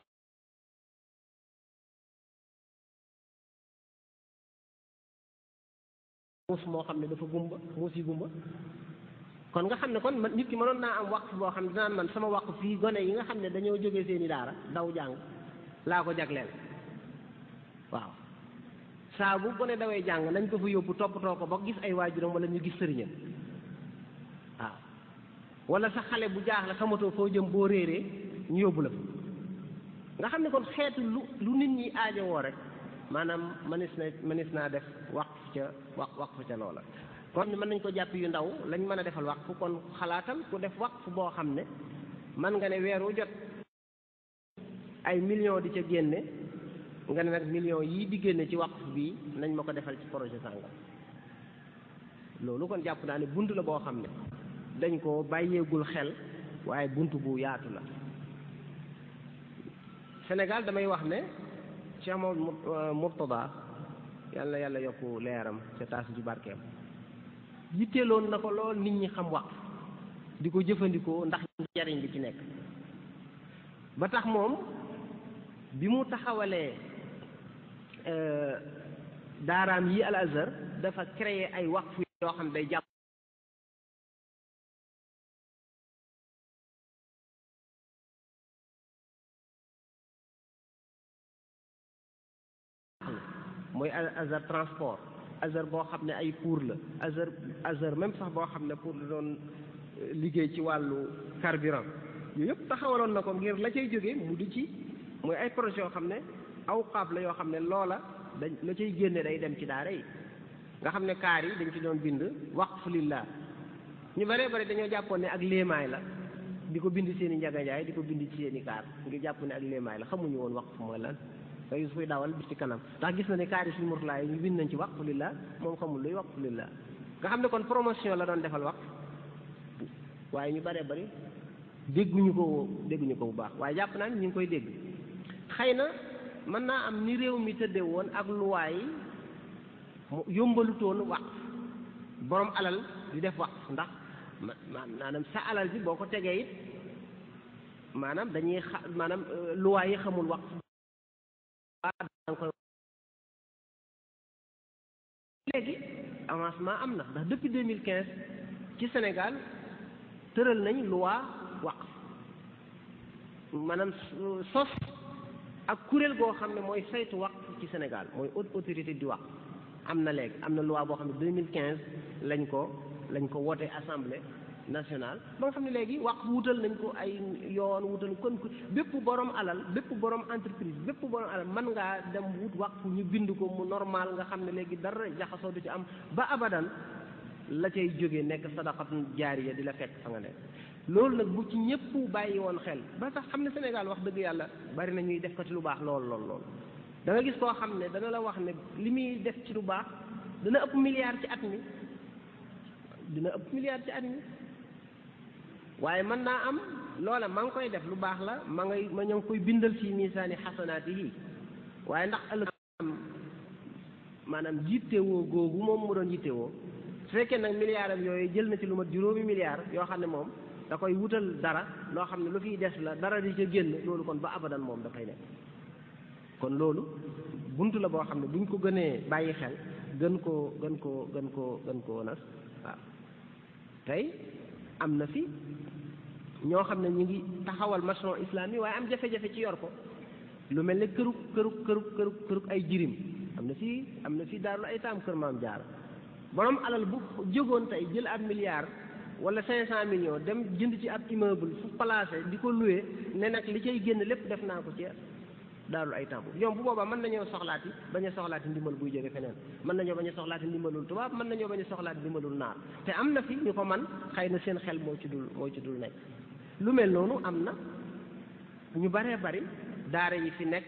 muus moo xam ne dafa gumba muus yi gumba kon nga xam ne kon nit ki mënoon naa am waqf boo xam ne dinaan man sama waqf fii gone yi nga xam ne dañoo jógee seeni daara daw jàng laa ko jagleel waaw saa bu gone dawee jàng nañ ko fa yóbbu toppatoo ko ba gis ay waajuram wala ñu gis sëriñam waaw wala sa xale bu jaaxle xamatoo foo jëm boo réeree ñu yóbbu la fa nga xam ne kon xeetu lu nit ñi aajowoo rek maanaam mënees naa def waqf ca loola kon mën nañ ko jàpp yu ndaw lañ mën a defal waqf kon xalaatal ku def waqf boo xam ne man nga ne weer wu jot ay millions di ca génne nga ne nag millions yii di génne ci waqf bii nañ ma ko defal ci projet sàngam loolu kon jàpp naa ne bunt la boo xam ne dañ ko bàyyeegul xel waaye bunt bu yaatu la Sénégal damay wax ne Cheikh Mamadou Mourtada yàlla yàlla yokku leeram ca taas ju barkeem yitteeloon na ko lool nit ñi xam waqf di ko jëfandikoo ndax njariñ li ci nekk ba tax moom bi mu taxawalee daaraam yi Al Azhar dafa créer ay waqf yoo xam ne day jàpp mooy Azhar transport Azhar boo xam ne ay pour la Azhar même sax boo xam ne pour la doon liggéey ci wàllu carburant yooyu yëpp taxawaloon na ko ngir la cay jógee mu di ci mooy ay projet yoo xam ne awqaaf la yoo xam ne loola dañ la cay génne day dem ci daara yi nga xam ne kaar yi dañ ci doon bind waqf lillah ñu bëree bëri dañoo jàppoon ne ak léemaay la di ko bind seen i njaganjaay di ko bind ci seen i kaar ngir jàpp ne ak léemaay la xamuñu woon waqf mooy lan nga gis fuy dawal bi ci kanam ndax gis na ne kaar yi suñu murtalaa yi ñu bind nañ ci waqf lillah moom xamul luy waqf lillah nga xam ne kon promotion la doon defal waqf waaye ñu bëree bëri dégguñu ko bu baax waaye jàpp naa ne ñu ngi koy dégg xëy na mën naa am ni réew mi tëdde woon ak luwaay mu yombalutoon waqf borom alal di def waqf ndax maanaam sa alal bi boo ko tegee it maanaam dañuy maanaam luwaay yi xamul waqf léegi avancement am na ndax depuis 2015 ci Sénégal tëral nañ loi waqf maanaam sos ak kuréel goo xam ne mooy saytu waqf ci Sénégal mooy haute autorité du waqf am na léegi am na loi boo xam ne 2015 lañ ko wote assemblée nationale ba nga xam ne léegi waqf wutal nañ ko ay yoon wutal kon bépp borom alal bépp borom entreprise bépp borom alal mën ngaa dem wut waqf ñu bind ko mu normal nga xam ne léegi dara jaxasoo du ci am ba abadan la cay jógee nekk sadaqatun jaariya di la fekk fa nga nekk loolu nag bu ci ñëpp bàyyi woon xel ba tax xam ne Sénégal wax dëgg yàlla bari na ñuy def ko ci lu baax lool da nga gis koo xam ne dana la wax ne li muy def ci lu baax dana ëpp milliard ci at mi waaye mën naa am loola ma ngi koy def lu baax la ma ña ngi koy bindal ci misaani xasanaatihi waaye ndax ëllëg maanaam yittewoo googu moom mu doon yittewoo su fekkee nag milliard am yooyu jël na ci lu mat juróomi milliard yoo xam ne moom da koy wutal dara loo xam ne lu fiy des la dara di ca génn loolu kon ba abadan moom dafay nekk kon loolu buntu la boo xam ne buñ ko gënee bàyyi xel gën koo nas waaw tey am na fi ñoo xam ne ñu ngi taxawal mashru' islami waaye am jafe-jafe ci yor ko lu mel ne këruk ay jirim am na fi daarul ay taam kër maam jaar borom alal bu jógoon tey jël ab milliard wala 500 millions dem jënd ci ab immeuble fu placé di ko loué ne nag li cay génn lépp def naa ko ci daarul ay taam ñoom bu boobaa mën nañoo soxlaati bañ a soxlaati ndimbal buy jóge feneen mën nañoo bañ a soxlaati ndimbalul tubaab mën nañoo bañ a soxlaati ndimbalul naar te am na fi ñu ko man xëy na seen xel moo ci dul nekk lu mel noonu am na ñu baree bari daara yi fi nekk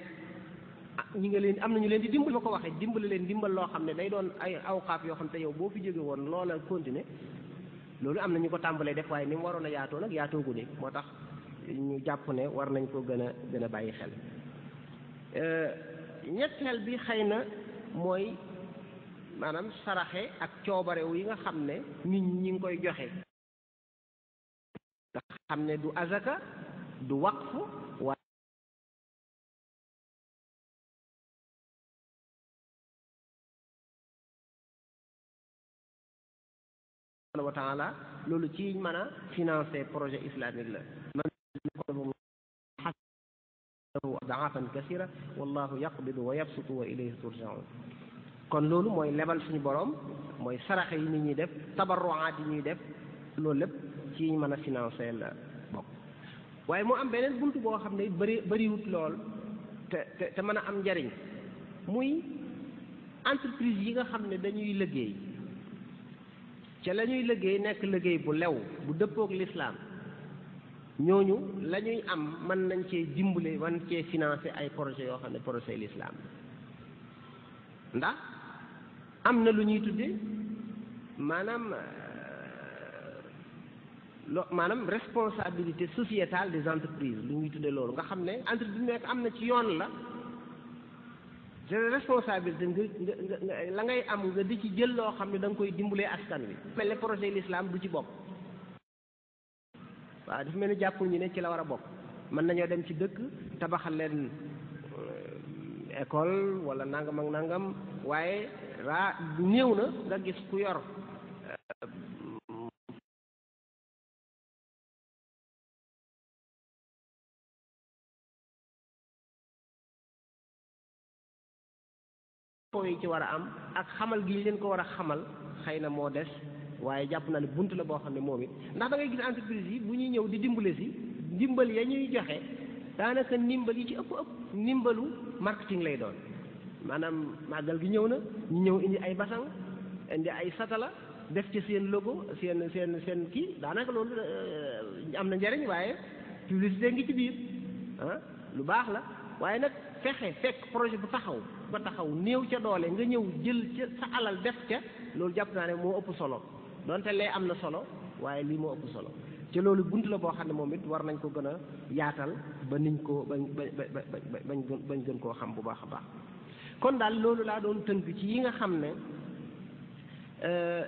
am na ñu leen di dimbali ma ko waxee dimbali leen dimbal loo xam ne day doon ay awqaaf yoo xam te yow boo fi jóge woon loola continuer loolu am na ñu ko tàmbalee def waaye ni mu waroon a yaatoo nag yaatoogu ni moo tax ñu jàpp ne war nañ ko gën a bàyyi xel ñetteel bi xëy na mooy maanaam saraxe ak coobarewu yi nga xam ne nit ñi ngi koy joxe nga xam ne du azaka du waqf wa taala loolu ci mën a financer projet islamique la man daafan kasira wallahu yaqbidu wa yabsutu wa ilayhi turjaun kon loolu mooy lebal suñu borom mooy saraxe yi nit ñuy def tabarruaat yi ñuy def loolu lépp ci mën a financer la bokk waaye moo am beneen bunt boo xam ne it bëriwut lool te mën a am njariñ muy entreprise yi nga xam ne dañuy liggéey ca la ñuy liggéey nekk liggéey bu lew bu dëppook lislaam ñooñu la ñuy am mën nañ cee dimbale mën cee financer ay projet yoo xam ne projet lislaam ndax am na lu ñuy tudde maanaam responsabilité sociétale des entreprises lu ñuy tudde loolu nga xam ne entreprise nekk am na ci yoon la te responsabilité nga la ngay am nga di ci jël loo xam ne da nga koy dimbalee askan wi mel ne projet l'islam du ci bokk waaw dafa mel ni jàppul ñu ne ci la war a bokk mën nañoo dem ci dëkk tabaxal leen école wala nangam ak nangam waaye néew na nga gis ku yor yi ci war a am ak xamal gi leen ko war a xamal xëy na moo des waaye jàpp na ne bunt la boo xam ne moom it ndax da ngay gis entreprise yi bu ñuy ñëw di dimbale si ndimbal ya ñuy joxe daanaka ndimbal yi ci ëpp ndimbalu marketing lay doon maanaam màggal gi ñëw na ñu ñëw indi ay basang indi ay satala def ci seen logo seen kii daanaka loolu am na njariñ waaye publicité ngi ci biir lu baax la waaye nag fekk projet bu taxaw néew ca doole nga ñëw jël ca sa alal def ca loolu jàpp naa ne moo ëpp solo donte lee am na solo waaye lii moo ëpp solo ca loolu bunt la boo xam ne moom it war nañ ko gën a yaatal ba niñ ko bañ gën koo xam bu baax a baax kon daal loolu laa doon tënk ci yi nga xam ne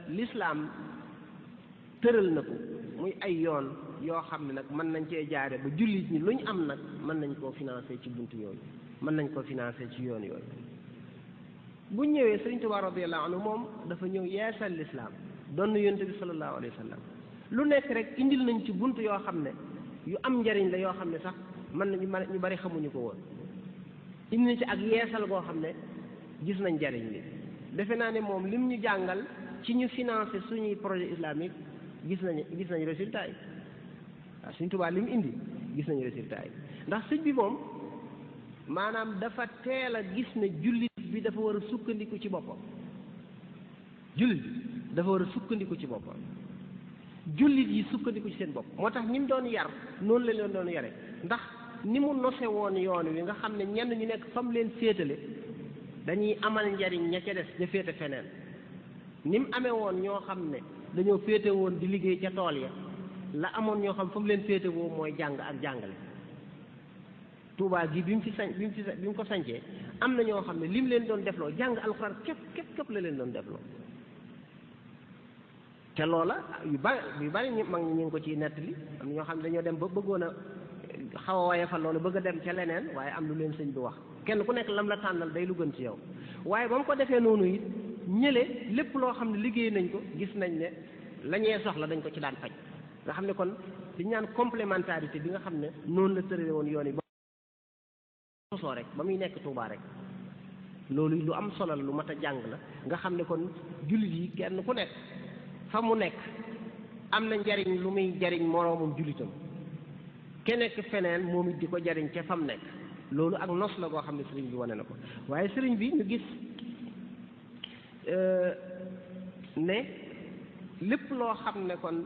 l'islam tëral na ko muy ay yoon yoo xam ne nag mën nañ cee jaare ba jullit ñi lu ñu am nag mën nañ koo financer ci buntu yooyu mën nañ koo financer ci yoon yooyu bu ñëwee Sëriñ Tuubaa radiyallahu anhu moom dafa ñëw yeesal l'islam doon yonent bi sallallahu alayhi wa sallam lu nekk rek indil nañ ci bunt yoo xam ne yu am njariñ la yoo xam ne sax mën nañu ñu bari xamuñu ko woon indi na ci ak yeesal goo xam ne gis nañ njariñ li defe naa ne moom lim ñu jàngal ci ñu financer suñuy projet islamique gis nañ résultat yi waaw Sëriñ Tuubaa li mu indi gis nañu résultat yi ndax sëñ bi moom maanaam dafa teel a gis ne jullit bi dafa war a sukkandiku ci boppam jullit bi dafa war a sukkandiku ci boppam jullit yi sukkandiku ci seen bopp moo tax ñi mu doon yar noonu la leen doon yare ndax ni mu nose woon yoon wi nga xam ne ñenn ñu nekk fam leen féetale dañuy amal njariñ ña ca des ña féete feneen ni mu amee woon ñoo xam ne dañoo féete woon di liggéey ca tool ya la amoon ñoo xam fa mu leen féete woo mooy jàng ak jàngale Tuubaa gi bi mu ko sancee am na ñoo xam ne li mu leen doon defloo jàng alxuraan képp la leen doon defloo te loola yu bari mag ñi ñu ngi ko ciy nettali am na ñoo xam ne dañoo dem ba bëggoon a xaw a woyofal loolu bëgg a dem ca leneen waaye am lu leen sëñ bi wax kenn ku nekk lam la tànnal day lu gën ci yow waaye ba mu ko defee noonu it ñële lépp loo xam ne liggéey nañ ko gis nañ ne la ñee soxla dañ ko ci daan faj nga xam ne kon di ñaan complémentarité bi nga xam ne noonu la tërale woon yoon yi ba sosoo rek ba muy nekk Tuubaa rek loolu lu am solo la lu mat a jàng la nga xam ne kon jullit yi kenn ku nekk fa mu nekk am na njariñ lu muy jariñ moroomum jullitam ke nekk feneen moom it di ko jariñ ca fam nekk loolu ak nos la goo xam ne sëriñ bi wane na ko waaye sëriñ bi ñu gis ne lépp loo xam ne kon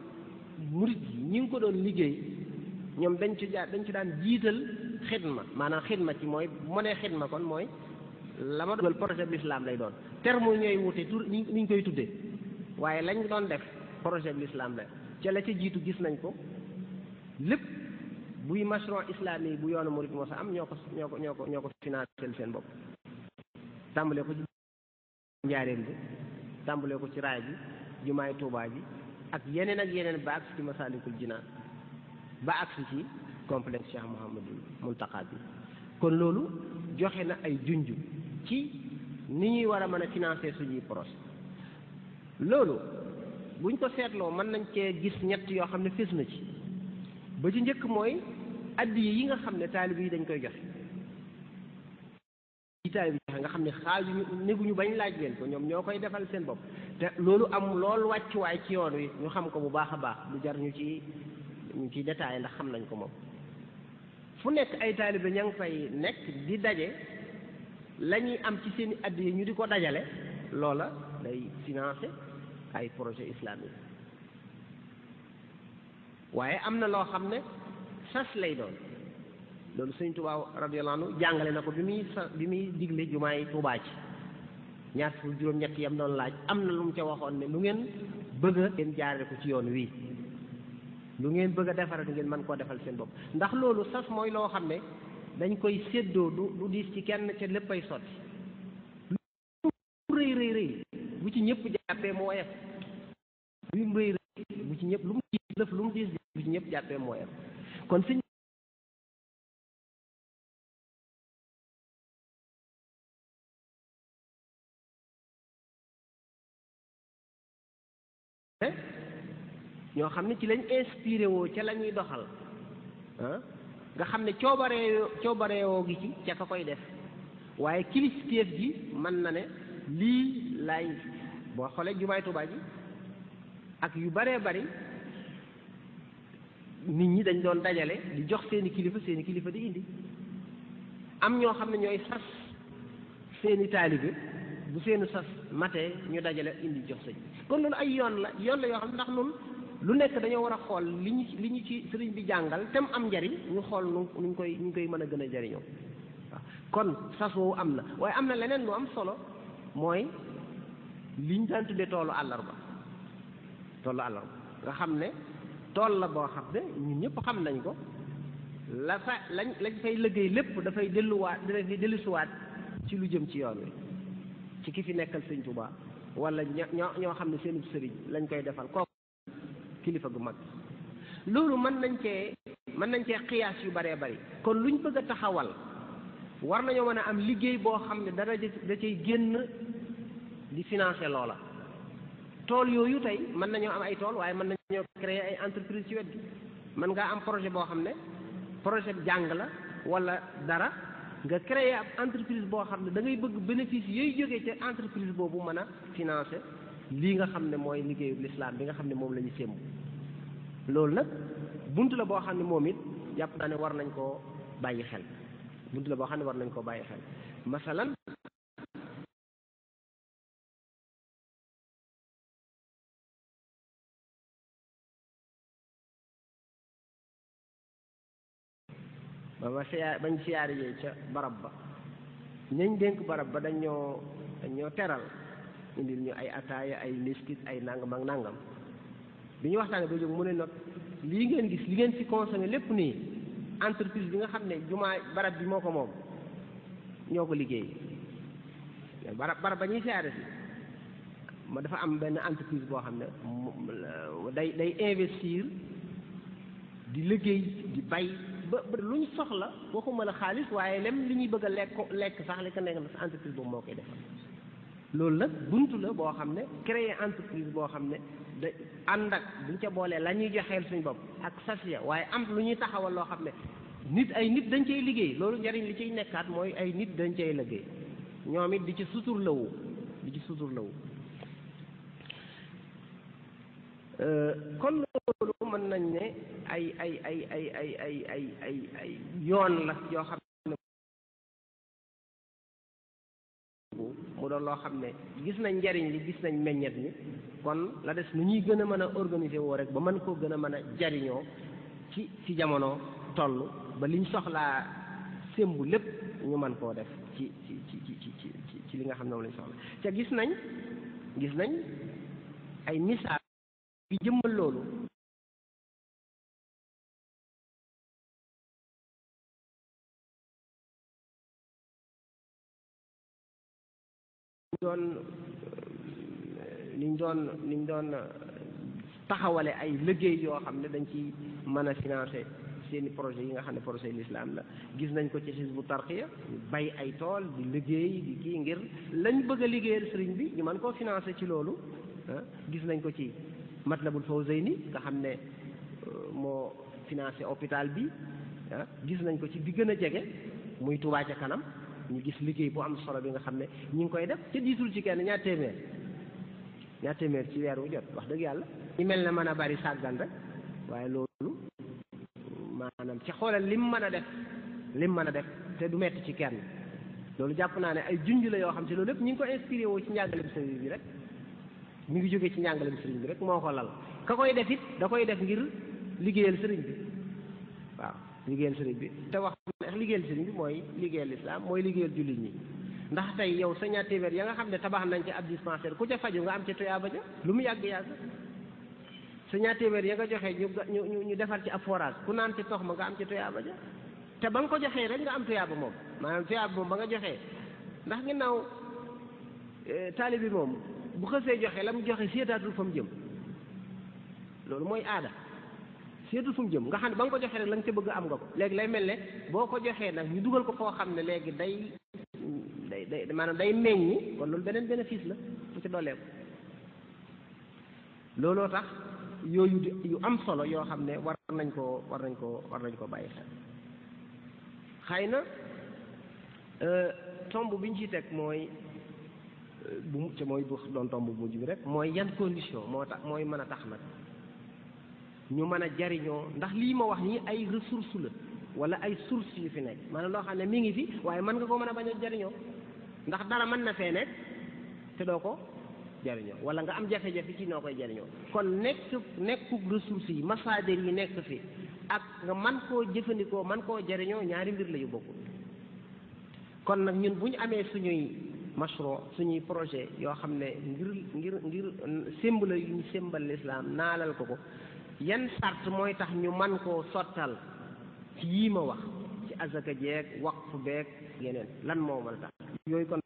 murit yi ñi ngi ko doon liggéey ñoom dañ ci daan jiital xidma maanaam xidma ci mooy mu ne xidma kon mooy la ma dugal projet bi l'islam lay doon terme ñooy wute tur ni ñu koy tuddee waaye lañ doon def projet bi l'islam la ca la ca jiitu gis nañ ko lépp buy mashru islami bu yoonu murit moo sa am ñoo ko financé seen bopp tàmbalee ko ci njaareem bi tàmbalee ko ci raay bi jumaay Tuubaa ji ak yeneen ba agsi ci Masaalikul Jinaan ba agsi ci complexe Cheikh Mouhamadul Mountakha bi kon loolu joxe na ay junj ci ni ñuy war a mën a financer suñuy projet loolu buñ ko seetloo mën nañ cee gis ñett yoo xam ne fés na ci ba ci njëkk mooy addiya yi nga xam ne taalib yi dañ koy joxe yi taalib yi joxe nga xam ne xaajuñu néguñu bañ laaj leen ko ñoom ñoo koy defal seen bopp te loolu am loolu wàccuwaay ci yoon wi ñu xam ko bu baax a baax lu jar ñu ci détaillé ndax xam nañ ko moom fu nekk ay taalibe ña ngi fay nekk di daje la ñuy am ci seen i addiya ñu di ko dajale loola day financer ay projet islamique waaye am na loo xam ne sas lay doon loolu Sëñ Tuubaa radiyallaahu anhu jàngale na ko bi muy digle jumaay Tuubaa ci ñaar fukk juróom-ñett yam doon laaj am na lu mu ca waxoon ne lu ngeen bëgg a ngeen jaarale ko ci yoon wii lu ngeen bëgg a defaral ngeen mën koo defal seen bopp ndax loolu sas mooy loo xam ne dañ koy séddoo du diis ci kenn ca léppay sotti lu rëy bu ci ñëpp jàppee mu woyof lu mu rëy bu ci ñëpp lu mu diis lëf lu mu diis bu ci ñëpp jàppee mu woyof kon sëñ ñoo xam ne ci lañ inspiré woo ca la ñuy doxal nga xam ne coobareewoo gi ci ca ka koy def waaye kilifteef gi mën na ne lii lay boo xoolee jumaay Tuubaa ji ak yu baree bari nit ñi dañ doon dajale di jox seeni kilifa di indi am ñoo xam ne ñooy sas seeni taalibe bu seeni sas matee ñu dajale indi jox sëñ kon loolu ay yoon la yoo xam ne ndax nun lu nekk dañoo war a xool li ñu ci sëriñ bi jàngal te mu am njariñ ñu xool ñu koy mën a gën a jariñoo waaw kon sas woowu am na waaye am na leneen lu am solo mooy liñ daan tuddee toolu àllarba nga xam ne tool la boo xam ne ñun ñëpp xam nañ ko lañ fay liggéey lépp dafay dellusiwaat ci lu jëm ci yoon wi ci ki fi nekkal sëñ Tuubaa wala ñoo xam ne seen sëriñ lañ koy defal kooku kilifa gu mag loolu mën nañ cee xiyaas yu bëree bëri kon luñ bëgg a taxawal war nañoo mën a am liggéey boo xam ne dara da cay génn di financer loola tool yooyu tey mën nañoo am ay tool waaye mën nañoo créer ay entreprise ci wet gi mën ngaa am projet boo xam ne projet jàng la wala dara nga créer ab entreprise boo xam ne da ngay bëgg bénéfice yooyu jógee ca entreprise boobu mën a financer lii nga xam ne mooy liggéeyu lislaam bi nga xam ne moom la ñu sémb loolu nag bunt la boo xam ne moom it jàpp naa ne war nañ koo bàyyi xel masalan bañ siyaare yee ca barab ba ñañ dénk barab ba dañoo teral indil ñu ay ataaya ay miskit ay nangam ak nangam bi ñu waxtaanee ba jóg mu ne nag lii ngeen gis li ngeen ci consommé lépp nii entreprise bi nga xam ne jumaa barab bi moo ko moom ñoo ko liggéey barab ba ñuy siyaare si ma dafa am benn entreprise boo xam ne day investir di liggéey di bay ba lu ñu soxla waxuma la xaalis waaye lem li ñuy bëgg a lekk sax li ko nekk na sa entreprise boobu moo koy defal loolu nag buntu la boo xam ne créer entreprise boo xam ne da ànd ak buñ ca boolee la ñuy joxeel suñ bopp ak sasiya waaye am lu ñuy taxawal loo xam ne ay nit dañ cay liggéey loolu njariñ li ciy nekkaat mooy ay nit dañ cay liggéey ñoom it di ci suturlawu kon loolu mën nañ ne ay yoon la yoo xam ne mu doon loo xam ne gis nañ njariñ li gis nañ meññet mi kon la des nu ñuy gën a mën a organiser woo rek ba mën koo gën a mën a jariñoo ci jamono toll ba liñ soxlaa sémbu lépp ñu mën koo def ci li nga xam ne moom lañ soxla te gis nañ ay misaal bi jëmmal loolu niñ doon taxawale ay liggéey yoo xam ne dañ ci mën a financer seeni projet yi nga xam ne projet l'islam la gis nañ ko ci Hizbut Tarqiyyah bay ay tool di liggéey di kii ngir lañ bëgg a liggéeyal sëriñ bi ñu mën koo financer ci loolu gis nañ ko ci Matlabul Fawzayni nga xam ne moo financé hôpital bi gis nañ ko ci bi gën a jege muy Touba ca kanam ñu gis liggéey bu am solo bi nga xam ne ñi ngi koy def te diisul ci kenn ñaar téeméer ci weer wu jot wax dëgg yàlla ñu mel ne mën a bari sàggan rek waaye loolu maanaam ci xoolal lim mën a def te du metti ci kenn loolu jàpp naa ne ay junj la yoo xam te loolu lépp ñu ngi ko inspiré woo ci njàngalem sëriñ bi rek mi ngi jógee ci njàngalem sëriñ bi rek moo ko lal ka koy def it da koy def ngir liggéeyal sëriñ bi waaw liggéeyal sëriñ bi te wax liggéeyal sëriñ bi mooy liggéeyal lislaam mooy liggéeyal jullit ñi ndax tey yow sa ñaar téeméer ya nga xam ne tabax nañ ci ab dispensaire ku ca faju nga am ca tuyaaba ja lu mu yàgg-yàgg sa ñaar téeméer ya nga joxee ñu defar ci ab forage ku naan ci tox ma nga am ci tuyaaba ja te ba nga ko joxee rek nga am tuyaaba moom maanaam tuyaaba moom ba nga joxee ndax ginnaaw taalibi moom bu xësee joxe la mu joxe seetaatul fa mu jëm loolu mooy aada seetul fu mu jëm nga xam ne ba nga ko joxee rek la nga ca bëgg am nga ko léegi lay mel ne boo ko joxee nag ñu dugal ko foo xam ne léegi day maanaam day meññi kon loolu beneen bénéfice la fu ci doolee ko looloo tax yooyu yu am solo yoo xam ne war nañ ko bàyyi xel xëy na tomb bi ñu ciy teg mooy bu doon tomb bu mujj bi rek mooy yan condition mooy mën a tax nag ñu mën a jariñoo ndax lii ma wax nii ay ressources la wala ay sources yu fi nekk maanaam loo xam ne mi ngi fi waaye mën nga ko mën a bañ a jariñoo ndax dara mën na fee nekk te doo ko jariñoo wala nga am jafe-jafe ci noo koy jariñoo kon nekkuk ressources yi masaadir yi nekk fi ak nga man koo jëfandikoo man koo jariñoo ñaari mbir la yu bokkul kon nag ñun bu ñu amee suñuy mashru suñuy projet yoo xam ne ngir symbole yu ñu symbal l'islam naalal ko yan sart mooy tax ñu man koo sottal ci yii ma wax ci azaka jeeg waqf beeg yeneen lan moo mën a tax yooyu kon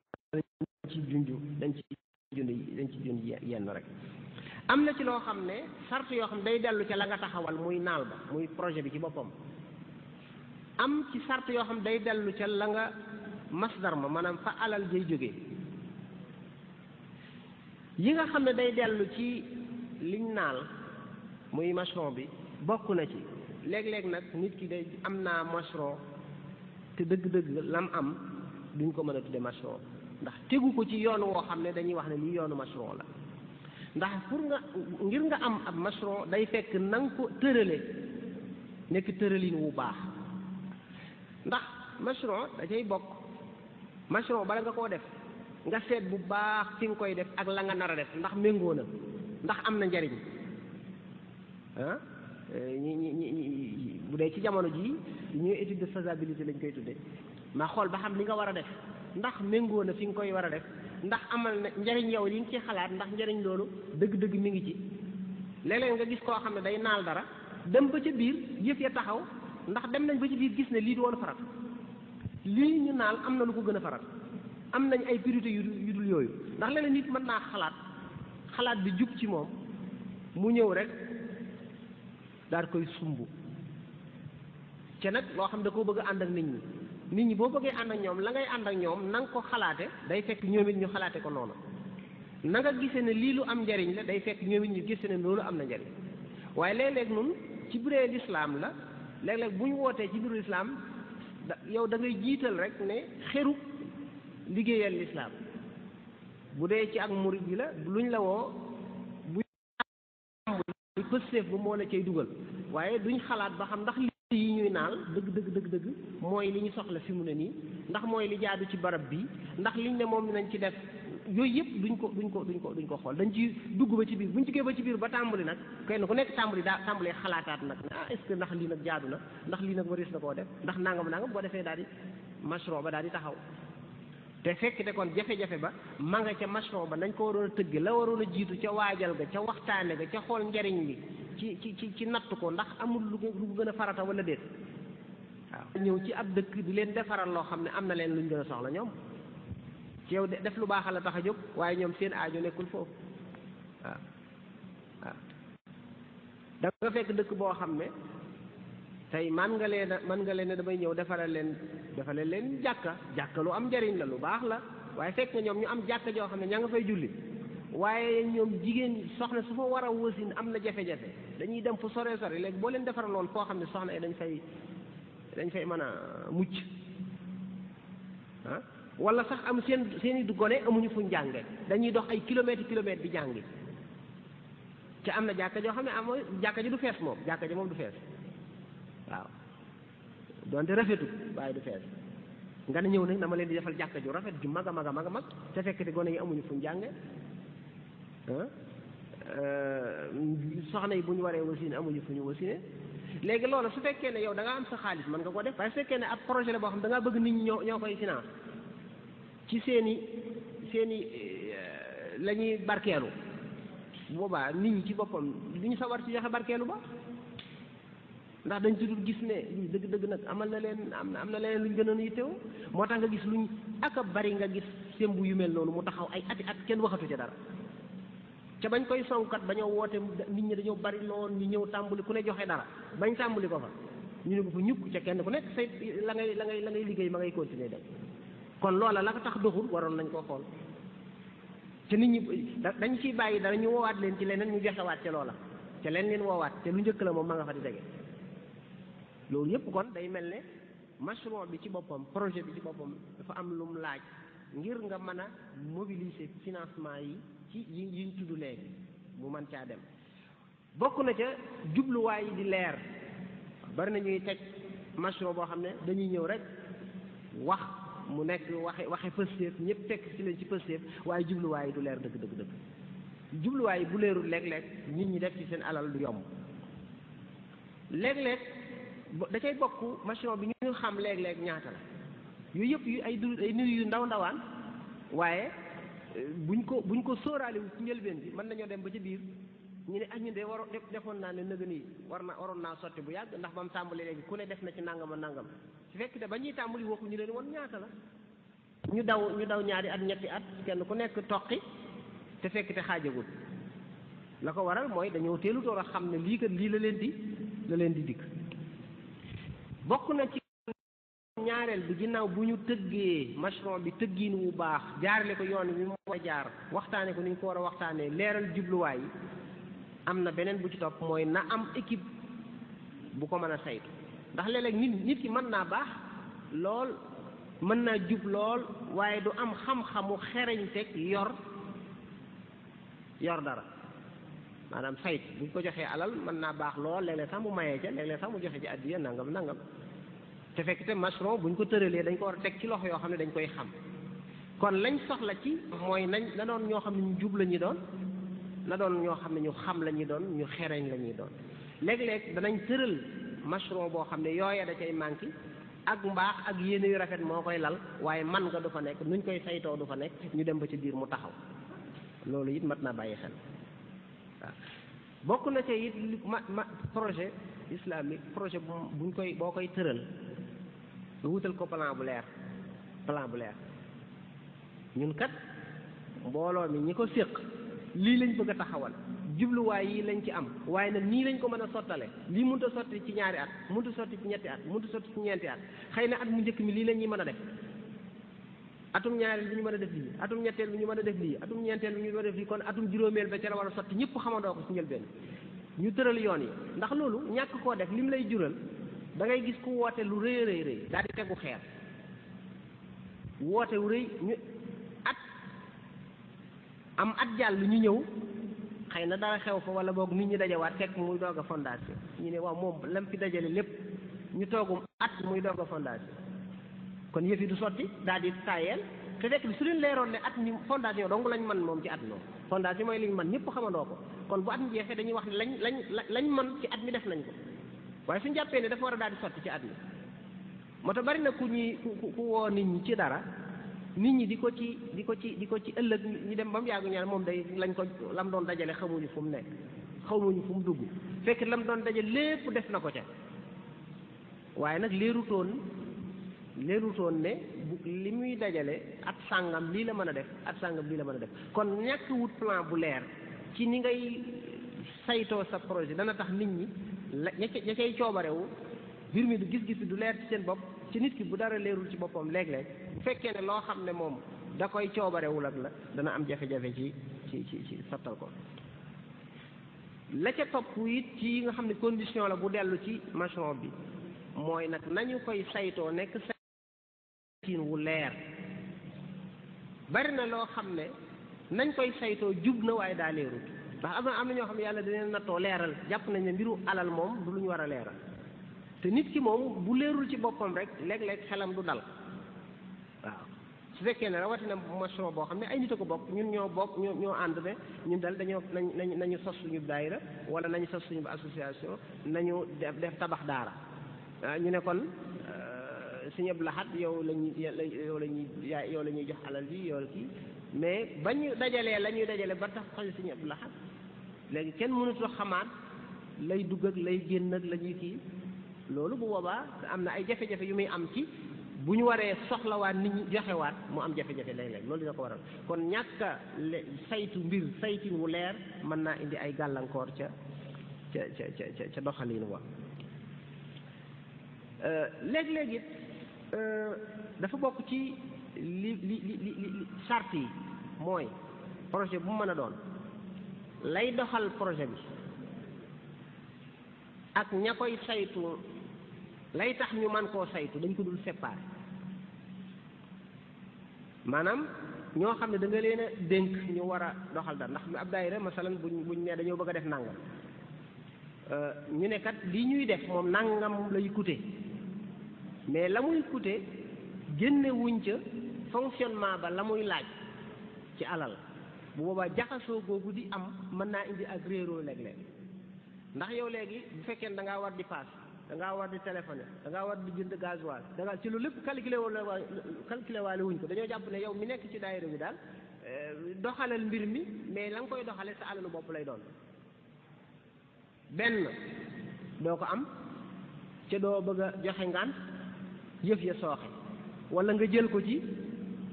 dañ ci junj yenn rek am na ci loo xam ne sart yoo xam ne day dellu ca la nga taxawal muy naal ba muy projet bi ci boppam am ci sart yoo xam ne day dellu ca la nga masdar ma maanaam fa alal jay jógee yi nga xam ne day dellu ci liñ naal muy mashron bi bokk na ci léeg-léeg nag nit ki day am naa mashron te dëgg-dëgg lam am duñ ko mën a tudde mashron ndax tegu ko ci yoon woo xam ne dañuy wax ne lii yoonu mashron la ndax ngir nga am ab mashron day fekk na nga ko tërale nekk tëralin wu baax ndax mashron da cay bokk mashron bala nga koo def nga seet bu baax fi nga koy def ak la nga nar a def ndax méngoo na ndax am na njariñ bu dee ci jamono jii ñuy étude de faisabilité lañ koy tudde ma xool ba xam li nga war a def ndax méngoo na fi nga koy war a def ndax amal na njariñ yow li nga ci xalaat ndax njariñ loolu dëgg-dëgg mi ngi ci léeg-léeg nga gis koo xam ne day naal dara dem ba ca biir yëf ya taxaw ndax dem nañ ba ci biir gis ne lii du woon farat lii ñu naal am na lu ko gën a farat am nañ ay priorité yu dul yooyu ndax léeg-léeg nit mën naa xalaat bi jub ci moom mu ñëw rek daal koy sumb ca nag loo xam da koo bëgg a ànd ak nit ñi boo bëggee ànd ak ñoom la ngay ànd ak ñoom na nga ko xalaate day fekk ñoom it ñu xalaate ko noonu na nga gisee ne lii lu am njariñ la day fekk ñoom it ñu gisee ne loolu am na njariñ waaye léeg-léeg nun ci biir lislaam la léeg-léeg bu ñu wootee ci biir lislaam yow da ngay jiital rek ne xeru liggéeyal lislaam bu dee ci ak murid bi la luñ la woo bu pësteef bu moo la cay dugal waaye duñ xalaat ba xam ndax yi ñuy naal dëgg mooy li ñu soxla fi mu ne nii ndax mooy li jaadu ci barab bi ndax liñ ne moom nañ ci def yooyu yëpp duñ ko xool dañ ci dugg ba ci biir buñ ci ba ci biir ba tàmbali nag kenn ku nekk tàmbalee xalaataat nag ne est-ce que ndax lii nag jaadu na ndax lii nag waris na koo def ndax nangam boo defee daal di mashron ba daal di taxaw te fekk te kon jafe-jafe ba ma nga ca mashron ba nañ ko waroon a tëgg la waroon a jiitu ca waajal ga ca waxtaane ga ca xool njariñ li ci natt ko ndax amul lu gën a farata wala déet waaw ñëw ci ab dëkk di leen defaral loo xam ne am na leen luñ gën a soxla ñoom ci yow def lu baax la tax a jóg waaye ñoom seen aajo nekkul foofu waaw waaw da nga fekk dëkk boo xam ne tey man nga leen damay ñëw defalal leen jàkka lu am njariñ la lu baax la waaye fekk nga ñoom ñu am jàkka joo xam ne ña nga fay julli waaye ñoom jigéen soxna su fa war a wasin am na jafe-jafe dañuy dem fu sore léegi boo leen defaraloon foo xam ne soxna yi dañ fay mën a mucc ah wala sax am seeni du gone amuñu fuñ jànge dañuy dox ay kilomètres di jàngi te am na jàkka joo xam ne amoo jàkka ji du fees moom jàkka ji moom du fees waaw donte rafetul waaye du fees nga ne ñëw nag dama leen di defal jàkka ju rafet ju mag a mag te fekk te gone yi amuñu fuñ jànge soxna yi bu ñu waree wasine amuñu fu ñu wasine léegi loolu su fekkee ne yow da nga am sa xaalis mën nga ko def waaye su fekkee ne ab projet la boo xam da ngaa bëgg nit ñi ñoo koy finance ci seeni la ñuy barkeelu boobaa nit ñi ci boppam du ñu sawar ci joxe barkeelu ba ndax dañ ci dul gis ne lii dëgg nag amal na leen am na leneen luñ gënoon yittewoo moo tax nga gis luñ ak a bari nga gis sembu yu mel noonu mu taxaw ay ati at kenn waxatu ca dara ca bañ koy sonkat bañoo woote nit ñi dañoo bari lool ñu ñëw tàmbali ku ne joxe dara bañ tàmbali ko fa ñu ne ko fa ñukk ca kenn ku nekk say la ngay liggéey ma ngay continuer dem kon loola la ko tax doxul waroon nañ koo xool ca nit ñi dañ ciy bàyyi dara ñu woowaat leen ci leneen ñu joxewaat ca loola ca leen woowaat ca lu njëkk la moom ma nga fa di tege loolu yëpp kon day mel ne mashru' bi ci boppam projet bi ci boppam dafa am lu mu laaj ngir nga mën a mobiliser financement yi ci yiñ tudd léegi mu mën caa dem bokk na ca jubluwaay yi di leer bari na ñuy teg mashru' boo xam ne dañuy ñëw rek wax mu nekk waxe pëstéef ñëpp fekk ci leen ci pëstéef waaye jubluwaay yi du leer dëgg jubluwaay yi bu leerul léeg-léeg nit ñi def ci seen alal du yomb léeg-léeg da cay bokk mashru' bi ñu xam léeg-léeg ñaata la yooyu yëpp yu ay nit yu ndawaan waaye buñ ko sóoraale wu ci njëlbeen bi mën nañoo dem ba ci biir ñu ne ñun de defoon naa ne nëgë nii waroon naa sotti bu yàgg ndax ba mu tàmbali léegi ku ne def na ci nangam su fekk te ba ñuy tàmbali waxu ñu leen woon ñaata la ñu daw ñaari at ñetti at kenn ku nekk toqi te fekk te xaajagul la ko waral mooy dañoo teelu door a xam ne lii kat lii la leen di dikk bokk na ci ñaareel bi ginnaaw bu ñu tëggee mashru' bi tëggiin wu baax jaarale ko yoon wi moo jaar waxtaane ko ni ñu ko war a waxtaanee leeral jubluwaay yi am na beneen bu ci topp mooy na am équipe bu ko mën a saytu ndax léeg-léeg nit ki mën naa baax lool mën naa jub lool waaye du am xam-xamu xereñteg yor dara maanaam saytu bu ñu ko joxee alal mën naa baax lool léeg-léeg sax mu mayee ca léeg-léeg sax mu joxe ci addiya nangam te fekk te mashru' bu ñu ko tëralee dañ ko war a teg ci loxo yoo xam ne dañ koy xam kon lañ soxla ci mooy na doon ñoo xam ne ñu jub la ñuy doon na doon ñoo xam ne ñu xam la ñuy doon ñu xereñ la ñuy doon léeg-léeg danañ tëral mashru' boo xam ne yooya da cay manqué ak mbaax ak yéene yu rafet moo koy lal waaye man nga du fa nekk nuñ koy saytoo du fa nekk ñu dem ba ci biir mu taxaw loolu it mat naa bàyyi xel waaw bokk na ci it projet islamique projet boo koy tëral nga wutal ko plan bu leer ñun kat mbooloo mi ñi ko séq lii lañ bëgg a taxawal jubluwaay yi lañ ci am waaye nag nii lañ ko mën a sottale lii mënut a sotti ci ñaari at mënut a sotti ci ñetti at mënut a sotti ci ñeenti at xëy na at mu njëkk mi lii la ñuy mën a def atum ñaareel bi ñu mën a def lii atum ñetteel bi ñu mën a def lii atum ñeenteel bi ñu mën a def lii kon atum juróomeel ba ca la war a sotti ñëpp xamandoo ko ci njëlbeen ñu tëral yoon yi ndax loolu ñàkk koo def lim lay jural da ngay gis ku woote lu rëy daal di tegu xeer woote wu rëy ñu at jàll ñu ñëw xëy na dara xew fa wala boog nit ñi dajawaat fekk muy doog a fondation ñu ne waaw moom lam fi dajale lépp ñu toogum at muy doog a fondation kon yëf yi du sotti daal di tayeel te fekk su leen leeroon ne at mi fondation dong lañ man moom ci at noonu fondation mooy liñ man ñëpp xamandoo ko kon bu at mi jeexee dañuy wax ne lañ man ci at mi def nañ ko waaye suñu jàppee ne dafa war a daal di sotti ci at mi moo tax bari na ku woo nit ñi ci dara nit ñi di ko ci ëllëg ñu dem ba mu yàggu ñaar moom day lam doon dajale xamuñu fu mu nekk xamuñu fu mu dugg fekk lam doon dajale lépp def na ko ca waaye nag leerutoon leerutoon ne li muy dajale at sàngam lii la mën a def at sàngam lii la mën a def kon ñàkk wut plan bu leer ci ni ngay saytoo sa projet dana tax nit ñi ña cay coobarewu mbir mi du gis-gis bi du leer ci seen bopp ci nit ki bu dara leerul ci boppam léeg-léeg bu fekkee ne loo xam ne moom da koy coobarewul ak la dana am jafe-jafe ci sottal ko la ca topp it ci yi nga xam ne condition la bu dellu ci mashru' bi mooy nag nañu koy saytoo nekk saytin wu leer bari na loo xam ne nañ koy saytoo jub na waaye daa leerut ndax am na ñoo xam ne yàlla dina nattoo leeral jàpp nañ ne mbiru alal moom du lu ñu war a leeral te nit ki moom bu leerul ci boppam rek léeg-léeg xelam du dal waaw su fekkee ne rawatina mashru' boo xam ne ay nit a ko bokk ñun ñoo bokk ñoo ànd ne ñun dal dañoo nañu sos suñu daayira wala nañu sos suñu association nañu def tabax daara ñu ne kon Sëñ Abdou Lahad yow la ñuy jox alal ji yow kii mais ba ñu dajalee la ñuy dajale ba tax xol Sëñ Abdou Lahad léegi kenn mënut a xamaat lay dugg ak lay génn ak la ñuy kii loolu bu boobaa am na ay jafe-jafe yu muy am ci bu ñu waree soxlawaat nit ñi joxewaat mu am jafe-jafe léeg-léeg loolu dina ko waral kon ñàkk a saytu mbir saytin wu leer mën naa indi ay gàllankoor ca doxalin wa léeg-léeg it dafa bokk ci li charte yi mooy projet bu mu mën a doon lay doxal projet bi ak ña koy saytu lay tax ñu man koo saytu dañ ko dul séparer maanaam ñoo xam ne da nga leen a dénk ñu war a doxal dara ndax ab daayira masalan buñ ne dañoo bëgg a def nangam ñu ne kat li ñuy def moom nangam lay coûter mais la muy coûter génne wuñ ca fonctionnement ba la muy laaj ci alal bu boobaa jaxasoo googu di am mën naa indi ak réeroo léeg-léeg ndax yow léegi bu fekkee da ngaa war di paas da ngaa war di téléphoné da ngaa war di jënd gasoil da ngaa ci loolu lépp calculé waale wuñ ko dañoo jàpp ne yow mi nekk ci daayira bi daal doxalal mbir mi mais la nga koy doxale sa alalu bopp lay doon benn doo ko am ca doo bëgg a joxe ngaan yëf ya sooxe wala nga jël ko ci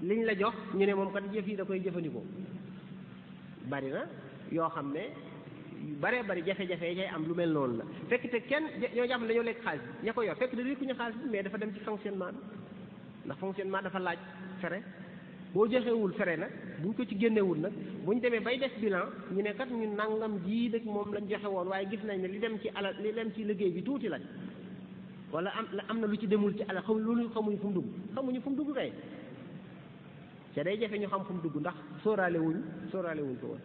liñ la jox ñu ne moom kat yëf yi da koy jëfandikoo bari na yoo xam ne baree bari jafe-jafe yi cay am lu mel noonu la fekk te kenn ñoo jàpp ne dañoo lekk xaalis bi ña ko yor fekk da lekkuñu xaalis bi mais dafa dem ci fonctionnement bi ndax fonctionnement dafa laaj fere boo joxewul fere nag buñ ko ci génnewul nag buñ demee bay def bilan ñu ne kat ñu nangam jii dëkk moom lañ joxe woon waaye gis nañ ne li dem ci alal li dem ci liggéey bi tuuti lañ wala am na lu ci demul ci alal loolu xamuñu fu mu dugg kay te day jafe ñu xam fu mu dugg ndax sóoraale wuñ ko woon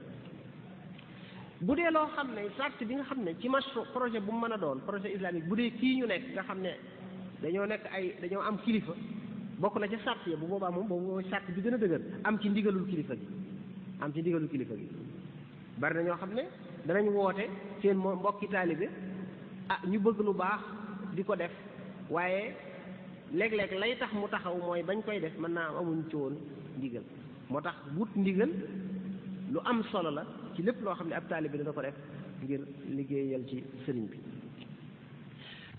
bu dee loo xam ne charte bi nga xam ne ci projet bu mu mën a doon projet islamique bu dee kii ñu nekk nga xam ne dañoo am kilifa bokk na ca charte yi bu boobaa moom boobu mooy charte bi gën a dëgër am ci ndigalul kilifa gi bari na ñoo xam ne danañ woote seen mbokki taalibe ñu bëgg lu baax di ko def waaye léeg-léeg lay tax mu taxaw mooy bañ koy def mën naa amuñ ci woon ndigal moo tax wut ndigal lu am solo la ci lépp loo xam ne ab taalibe dana ko def ngir liggéeyal ci sëriñ bi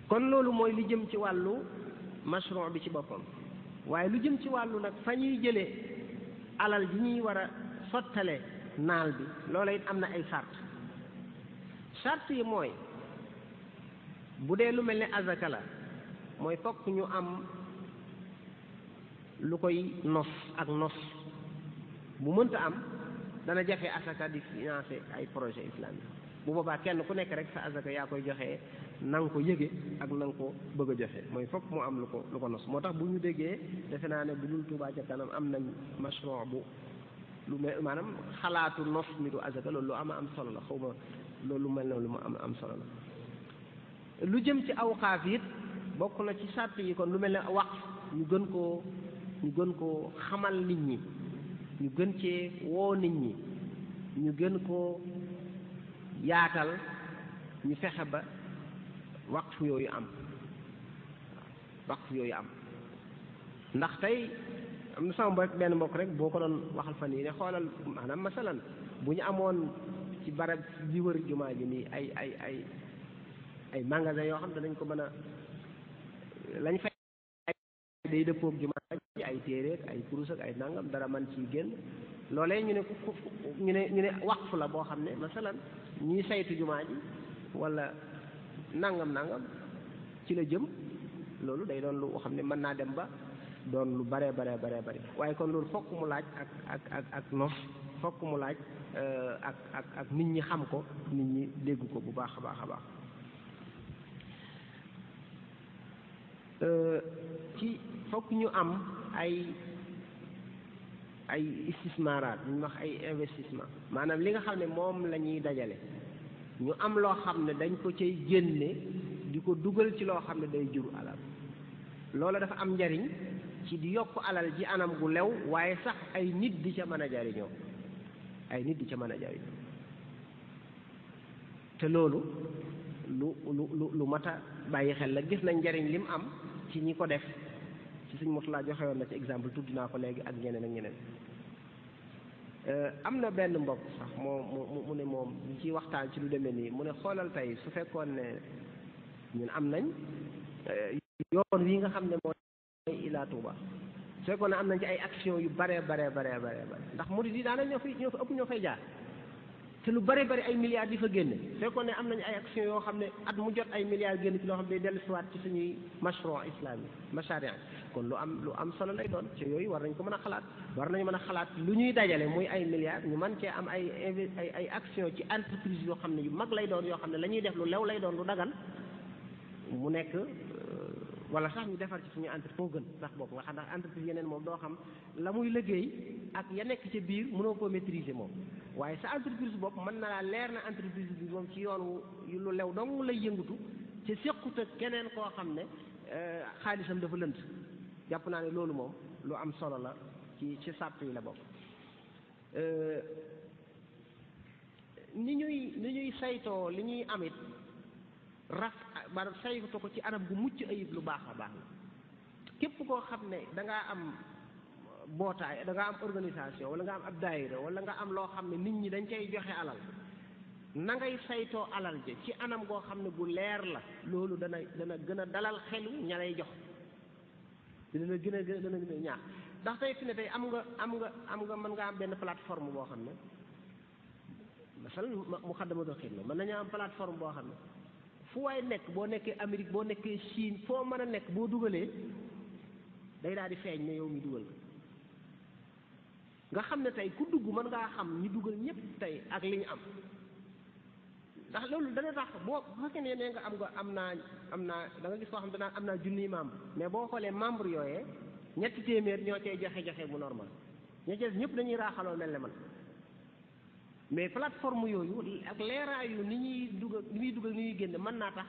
kon loolu mooy li jëm ci wàllu mashru' bi ci boppam waaye lu jëm ci wàllu nag fa ñuy jëlee alal ji ñuy war a sottale naal bi loola it am na ay sart yi mooy bu dee lu mel ne azaka la mooy fokk ñu am lu koy nos bu mënta am dana jafe asaka di financer ay projet islamique bu boobaa kenn ku nekk rek sa azaka yaa koy joxe na nga ko yëge ak na nga ko bëgg a joxe mooy fokk mu am lu ko nos moo tax bu ñu déggee defe naa ne bu dul Touba ca kanam am nañ mashru' bu lu mel maanaam xalaatu nos mi du azaka loolu lu am solo la xaw ma loolu mel na lu mu am solo la lu jëm ci awqaaf it bokk na ci sàrt yi kon lu mel ne waqf ñu gën koo xamal nit ñi ñu gën cee woo nit ñi ñu gën koo yaatal ñu fexe ba waqf yooyu am ndax tey am na sama benn mbokk rek boo ko doon waxal fan yii ne xoolal maanaam masalan bu ñu amoon ci barab bi wër jumaa ji nii ay magasin yoo xam ne dañ ko mën a lañ fay day dëppoog jumaa ji ay téere ak ay kurus ak ay nangam dara man ciy génn loolee ñu ne waqf la boo xam ne masalan ñiy saytu jumaa ji wala nangam ci la jëm loolu day doon lu xam ne mën naa dem ba doon lu bare waaye kon loolu fokk mu laaj ak nos fokk mu laaj ak nit ñi xam ko nit ñi dégg ko bu baax a baax ci fokk ñu am ay istismaraat ñu wax ay investissement maanaam li nga xam ne moom la ñuy dajale ñu am loo xam ne dañ ko cay génne di ko dugal ci loo xam ne day jur alal loola dafa am njariñ ci di yokk alal ji anam gu lew waaye sax ay nit di ca mën a jariñoo te loolu lu mat a bàyyi xel la gis nañ njariñ lim am ci ñi ko def ci suñ motulaa joxe woon na ci exemple tudd naa ko léegi ak ñeneen am na benn mbokk sax mu ne moom ñu ciy waxtaan ci lu demee nii mu ne xoolal tey su fekkoon ne ñun am nañ yoon wi nga xam ne mooy Ila Touba su fekkoon ne am nañ ci ay action yu bare ndax murid yi daanaka ñoo fi ëpp ñoo fay jaar te lu bare ay milliards di fa génne su fekkoon ne am nañ ay action yoo xam ne at mu jot ay milliards génn ci loo xam ne day dellu siwaat ci suñuy mashru' islami masharia kon lu am solo lay doon ci yooyu war nañ ko mën a xalaat war nañu mën a xalaat lu ñuy dajale muy ay milliards ñu mën cee am ay action ci entreprise yoo xam ne yu mag lay doon yoo xam ne la ñuy def lu lew lay doon lu dagan mu nekk wala sax ñu defar ci suñu entreprise moo gën sax boobu nga xam ndax entreprise yeneen moom doo xam la muy liggéey ak ya nekk ca biir mënoo koo maîtriser moom waaye sa entreprise bopp mën na laa leer na entreprise bi moom ci yoon lu lew dong lay yëngutu ci sequt ak keneen koo xam ne xaalisam dafa lënt jàpp naa ne loolu moom lu am solo la ci sàpp yi la bokk ni ñuy saytoo li ñuy amit maanaam saytu ko ci anam gu mucc ayib lu baax a baax la képp koo xam ne da ngaa am mbootaay da ngaa am organisation wala nga am ab daayira wala nga am loo xam ne nit ñi dañ cay joxe alal na ngay saytoo alal ja ci anam goo xam ne gu leer la loolu dana gën a dalal xelu ña lay jox dana gën a ñaax ndax tey fi ne tey am nga mën nga am benn plateforme boo xam ne masalan Moukhaddamatoul Khidma mën nañu am plateforme boo xam ne fu waay nekk boo nekkee Amérique boo nekkee Chine foo mën a nekk boo dugalee day daal di feeñ ne yow mi dugal ko nga xam ne tey ku dugg mën ngaa xam ñi dugal ñëpp tey ak li ñu am ndax loolu dana tax boo fekkee ne nga am naa da nga gis koo xam ne danaa am naa junniy membre mais boo xoolee membre yooyee ñetti téeméer ñoo cay joxe bu normal ña ci ñëpp dañuy raaxaloo mel ne man mais plateforme yooyu ak leeraayu ni ñuy dugal ni ñuy génne mën naa tax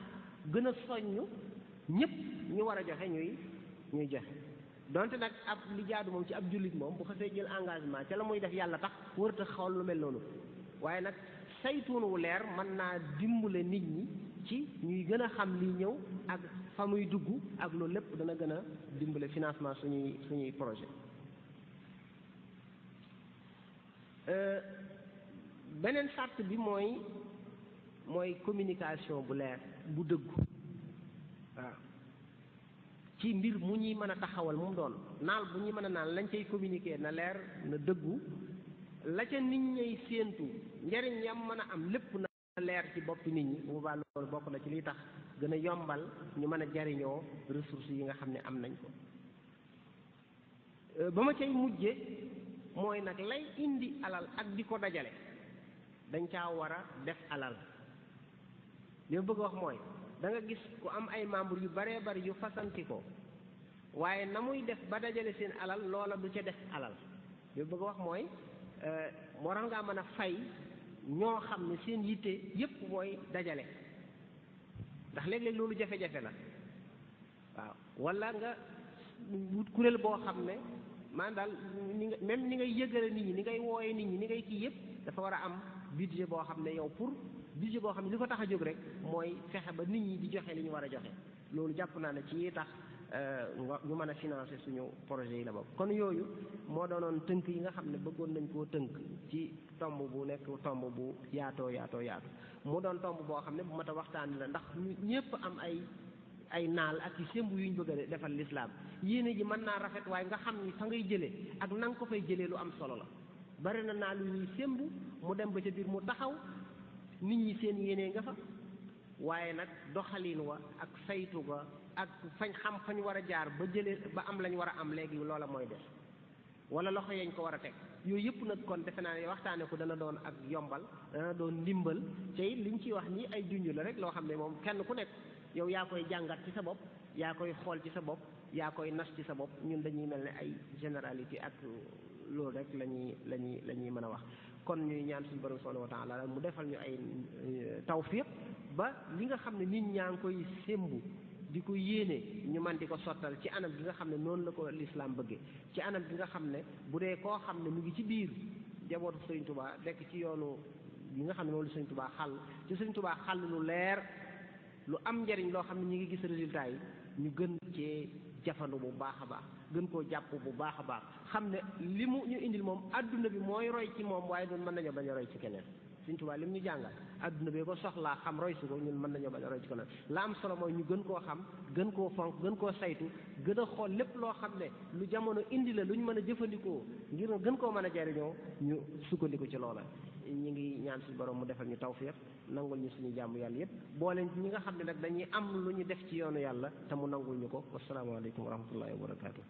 gën a soññ ñëpp ñu war a joxe ñuy joxe donte nag ab li jaadu moom ci ab jullit moom bu xasee jël engagement ca la muy def yàlla tax warut a xool lu mel noonu waaye nag saytuun wu leer mën naa dimbale nit ñi ci ñuy gën a xam liy ñëw ak fa muy dugg ak loolu lépp dana gën a dimbale financement suñuy projet beneen sart bi mooy communication bu leer bu dëggu waaw ci mbir mu ñuy mën a taxawal mu doon naal bu ñuy mën a naan lañ cay communiquer na leer na dëggu la ca nit ñay séentu njariñ yam mën a am lépp na leer ci boppi nit ñi bu boobaa loolu bokk na ci liy tax gën a yombal ñu mën a jariñoo ressources yi nga xam ne am nañ ko ba ma cay mujje mooy nag lay indi alal ak di ko dajale dañ caa war a def alal li ma bëgg a wax mooy da nga gis ku am ay membres yu baree bari yu fasanti ko waaye na muy def ba dajale seen alal loola du ca def alal li ma bëgg a wax mooy waroon ngaa mën a fay ñoo xam ne seen yitte yépp mooy dajale ndax léeg-léeg loolu jafe-jafe la waaw wala nga wut kuréel boo xam ne maanaam daal même ni ngay yëgale nit ñi ni ngay wooye nit ñi ni ngay kii yépp dafa war a am budget boo xam ne yow pour budget boo xam ne li ko tax a jóg rek mooy fexe ba nit ñi di joxe li ñu war a joxe loolu jàpp naa ne ci yi tax ñu mën a financer suñu projet yi la bokk kon yooyu moo doonoon tënk yi nga xam ne bëggoon nañ koo tënk ci tomb bu nekk tomb bu yaatu mu doon tomb boo xam ne bu mat a waxtaan la ndax ñëpp am ay naal ak i sémbu yuñ bëgg a defal lislaam yéene ji mën naa rafet waaye nga xam ni fa ngay jëlee ak na nga ko fay jëlee lu am solo la bari na naal yu ñuy sémbu mu dem ba ca biir mu taxaw nit ñi seen yéene nga fa waaye nag doxalin wa ak saytu ga ak fañ war a jaar ba jëlee ba am lañ war a am léegi loola mooy def wala loxo yañ ko war a teg yooyu yëpp nag kon defe naa ne waxtaane ko dana doon ak yombal dana doon ndimbal tey liñ ciy wax nii ay junj la rek loo xam ne moom kenn ku nekk yow yaa koy jàngat ci sa bopp yaa koy xool ci sa bopp yaa koy nas ci sa bopp ñun dañuy mel ne ay généralité ak loolu rek la ñuy mën a wax kon ñuy ñaan suñu borom subhanahu wa taala mu defal ñu ay tawfiq ba li nga xam ne nit ñaa ngi koy sémbu di ko yéene ñu man di ko sottal ci anam gi nga xam ne noonu la ko lislaam bëggee ci anam gi nga xam ne bu dee koo xam ne mu ngi ci biir jabootu Sëriñ Tuubaa nekk ci yoonu yi nga xam ne moom la Sëriñ Tuubaa xàll ci Sëriñ Tuubaa xàll lu leer lu am njariñ loo xam ne ñu ngi gis résultat yi ñu gën cee jafandu bu baax a baax gën koo jàpp bu baax a baax xam ne li mu ñu indil moom adduna bi mooy roy ci moom waaye doon mën nañoo bañ a roy ci keneen Sëriñ Tuubaa li mu ñu jàngal adduna bi ko soxlaa xam roy si ko ñun mën nañoo bañ a roy ci keneen la am solo mooy ñu gën koo xam gën koo fonk gën koo saytu gën a xool lépp loo xam ne lu jamono indi la lu ñu mën a jëfandikoo ngir gën koo mën a jariñoo ñu sukkandiku ci loola ñi ngi ñaan suñu borom mu defal ñu tawfiq nangul ñu suñu jàmm yàlla yépp boole ñi nga xam ne nag dañuy am lu ñu def ci yoonu yàlla te mu nangul ñu ko wasalaamaaleykum wa rahmatullahi wa barakaatu.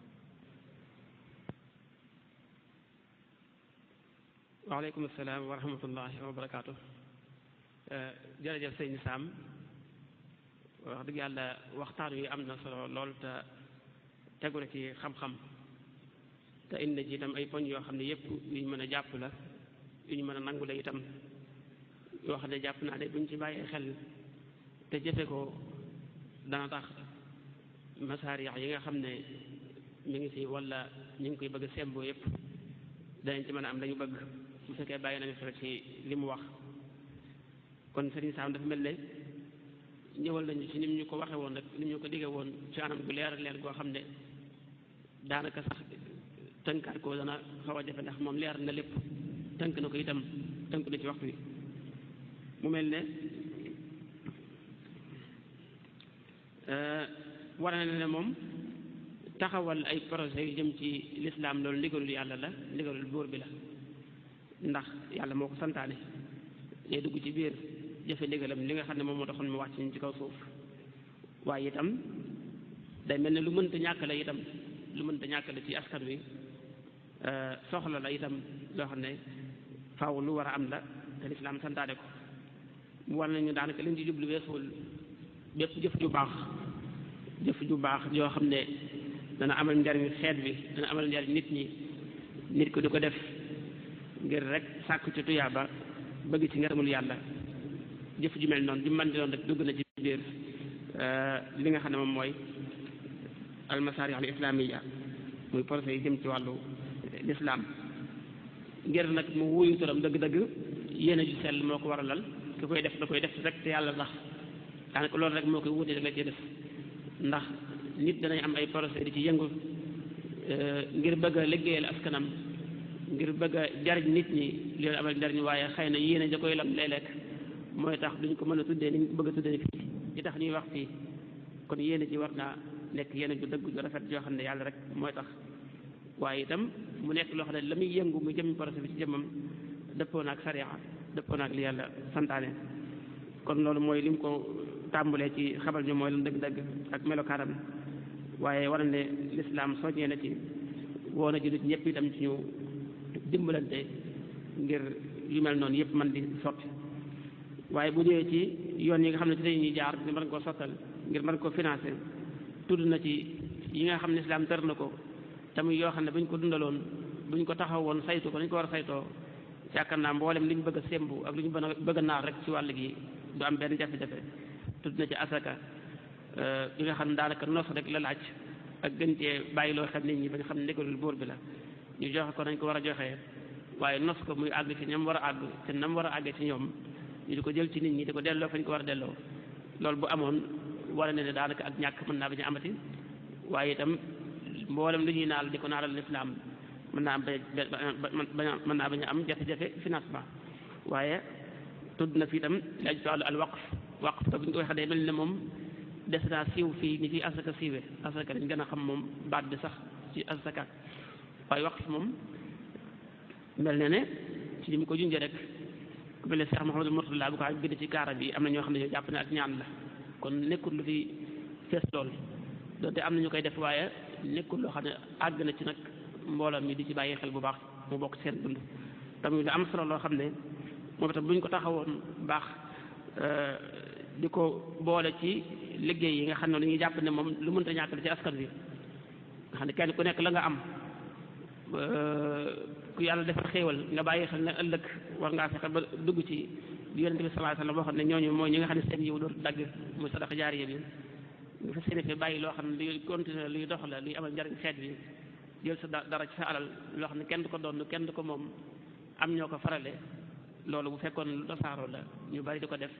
waaleykum salaam wa rahmatullahi wa barakaatu. jërëjëf sëñ Sam wax dëgg yàlla waxtaan wi am na solo lool te tegu na ci xam-xam te indi na ci itam ay poñ yoo xam ne yëpp yuñ mën a jàpp la yu ñu mën a nangu la itam yoo xam ne jàpp naa ne buñ ci bàyyee xel te jëfe ko dana tax masaarix yi nga xam ne mi ngi fi wala ñu ngi koy bëgg a semboo yëpp danañ ci mën a am lañu bëgg bu fekkee bàyyi nañu xel ci li mu wax kon Sëriñ Sam dafa mel ne ñëwal nañu ci ni mu ñu ko waxe woon rek ni mu ñu ko digge woon ci anam gu leer leer goo xam ne daanaka sax tënkaat ko dana xaw a jafe ndax moom leer na lépp tënk na ko itam tënk na ci waxtu wi mu mel ne war na ne moom taxawal ay projet yu jëm ci lislaam loolu ndigalul yàlla la ndigalul buur bi la ndax yàlla moo ko santaane day dugg ci biir jëfe ndigalam li nga xam ne moom moo taxoon mu wàcc ñu ci kaw suuf waaye itam day mel ne lu mënta ñàkk la itam lu mënta ñàkk la ci askan wi soxla la itam loo xam ne faaw lu war a am la te lislaam santaane ko mu war nañu daanaka liñ ci jublu weesuwul bépp jëf ju baax yoo xam ne dana amal njariñ xeet bi dana amal njariñ nit ñi nit ko di ko def ngir rek sàkk ci tuyaaba bëgg ci ngërëmul yàlla jëf ju mel noonu ju mën di doon rek dugg na ci biir li nga xam ne moom mooy almasaarix al islamiya muy projet yi jëm ci wàllu lislaam ngir nag mu wuyu turam dëgg-dëgg yéene ju sell moo ko waralal ki koy def da koy def rek te yàlla tax daanaka loolu rek moo koy wutee rek la ciy def ndax nit danañ am ay projet di ci yëngu ngir bëgg a liggéeyal askanam ngir bëgg a jariñ nit ñi li leen amal njariñ waaye xëy na yéene ja koy lam léeg-léeg mooy tax duñ ko mën a tuddee ni ñu bëgg a tuddee fii ci tax ñuy wax fii kon yéene ji war naa nekk yéene ju dëgg ju rafet joo xam ne yàlla rek mooy tax waaye itam mu nekk loo xam ne la muy yëngu muy jëm projet bi ci jëmmam dëppoo naag sariya dëppoo naag li yàlla santaane kon loolu mooy li mu ko tàmbalee ci xamal ñu mooy lan dëgg-dëgg ak melokaanam waaye war ne lislaam soññee na ci woo na jullit ñëpp itam ci ñu dimbalante ngir yu mel noonu yëpp man di sotti waaye bu ñëwee ci yoon yi nga xam ne ci dañuy jaar ngir mën koo sottal ngir mën koo financé tudd na ci yi nga xam ne lislaam tër na ko tamit yoo xam ne buñ ko dundaloon buñ ko taxawoon saytu ko dañ ko war a saytoo yaakaar naa mboolem li ñu bëgg a sémbu ak li ñu bëgg a naar rek ci wàll gi du am benn jafe-jafe tudd na ci asaka bi nga xam ne daanaka nos rek la laaj ak gën cee bàyyiloo xel nit ñi ba nga xam ne ndigalul buur bi la ñu joxe ko nañ ko war a joxee waaye nos ko muy àgg ci ñam war a àgg te nam war a àggee ci ñoom ñu di ko jël ci nit ñi di ko delloo fañ ko war a delloo loolu bu amoon war ne daanaka ak ñàkk mën naa bañ a amati waaye itam mboolem lu ñuy naal di ko naalal lislaam mën naa am mën naa bañ a am jafe-jafe financement waaye tudd na fi itam laaj ci wàllu al waqf te bu ñu ko waxee day mel ne moom des naa siiw fii ñi fi asaka siiwe asaka lañ gën a xam moom baat bi sax ci asaka waaye waqf moom mel ne ne ci li mu ko junjee rek ku mel ne Cheikh Mouhamadou Mourtada bu ko bind ci kaara bi am na ñoo xam ne ñoo jàpp ne ak ñaan la kon nekkul lu fi fees lool donte am na ñu koy def waaye nekkul loo xam ne àgg na ci nag mbooloo mi di ci bàyyi xel bu baax mu bokk seen dund tamit lu am solo loo xam ne moom itam bu ñu ko taxawoon baax di ko boole ci liggéey yi nga xam ne lu ñuy jàpp ne moom lu mënta ñàkk la ci askan wi nga xam ne kenn ku nekk la nga am ku yàlla defal xéewal nga bàyyi xel ne ëllëg war ngaa fexe ba dugg ci di yonent bi sallallahu alayhi wasallam boo xam ne ñooñu mooy ñi nga xam ne seen yiw dootu dagg muy sadaqa jaariya bi nga fas yéene fi bàyyi loo xam ne luy continuer luy dox la luy amal njariñ xeet bi jël sa dara ci sa alal loo xam ne kenn du ko doon kenn du ko moom am ñoo ko farale loolu bu fekkoon lu dosaaroo la ñu bari di ko def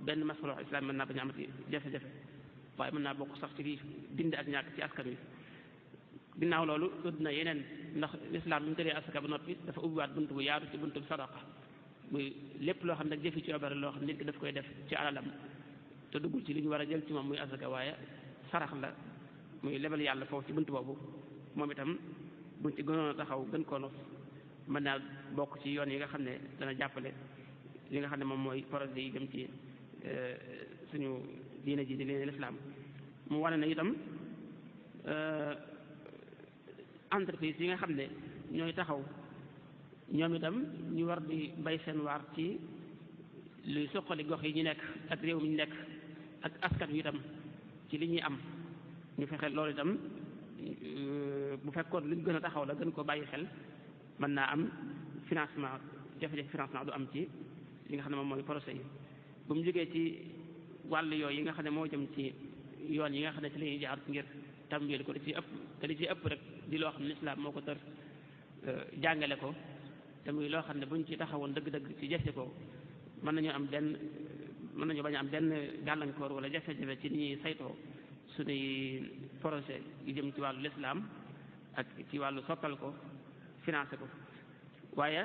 benn masalo islam mën naa bañ a amati jafe-jafe waaye mën naa bokk sax ci dindi ak ñàkk ci askan wi ginnaaw loolu tudd na yeneen ndax lislaam bi mu tëree asaka ba noppi dafa ubbiwaat bunt bu yaatu ci buntu sadaqa muy lépp loo xam ne jëfi ci obare loo xam nit ki daf koy def ci alalam te duggul ci li ñu war a jël ci moom muy asaka waaye sarax la muy lebal yàlla foofu ci bunt boobu moom itam buñ ci gënoon a taxaw gën koo nof mën naa bokk ci yoon yi nga xam ne dana jàppale li nga xam ne moom mooy projet yi jëm ci suñu diine ji di leen lislaam mu wane na itam entreprise yi nga xam ne ñooy taxaw ñoom itam ñu war di bay seen waar ci luy suqali gox yi ñu nekk ak réew mi ñu nekk ak askan wi itam ci li ñuy am ñu fexe loolu itam bu fekkoon luñ gën a taxaw la gën ko bàyyi xel mën naa am financement jafe-jafe financement du am ci li nga xam ne moom mooy projet yi bu mu jógee ci wàll yooyu yi nga xam ne moo jëm ci yoon yi nga xam ne ci la ñuy jaar ngir tàmbali ko da ci ëpp te li ci ëpp rek di loo xam ne islam moo ko tër jàngale ko te muy loo xam ne buñ ci taxawoon dëgg-dëgg ci jëfe ko mën nañu bañ a am benn gàllankoor wala jafe-jafe ci ni ñuy saytoo suñuy projet yu jëm ci wàllu lislaam ak ci wàllu sottal ko financé ko waaye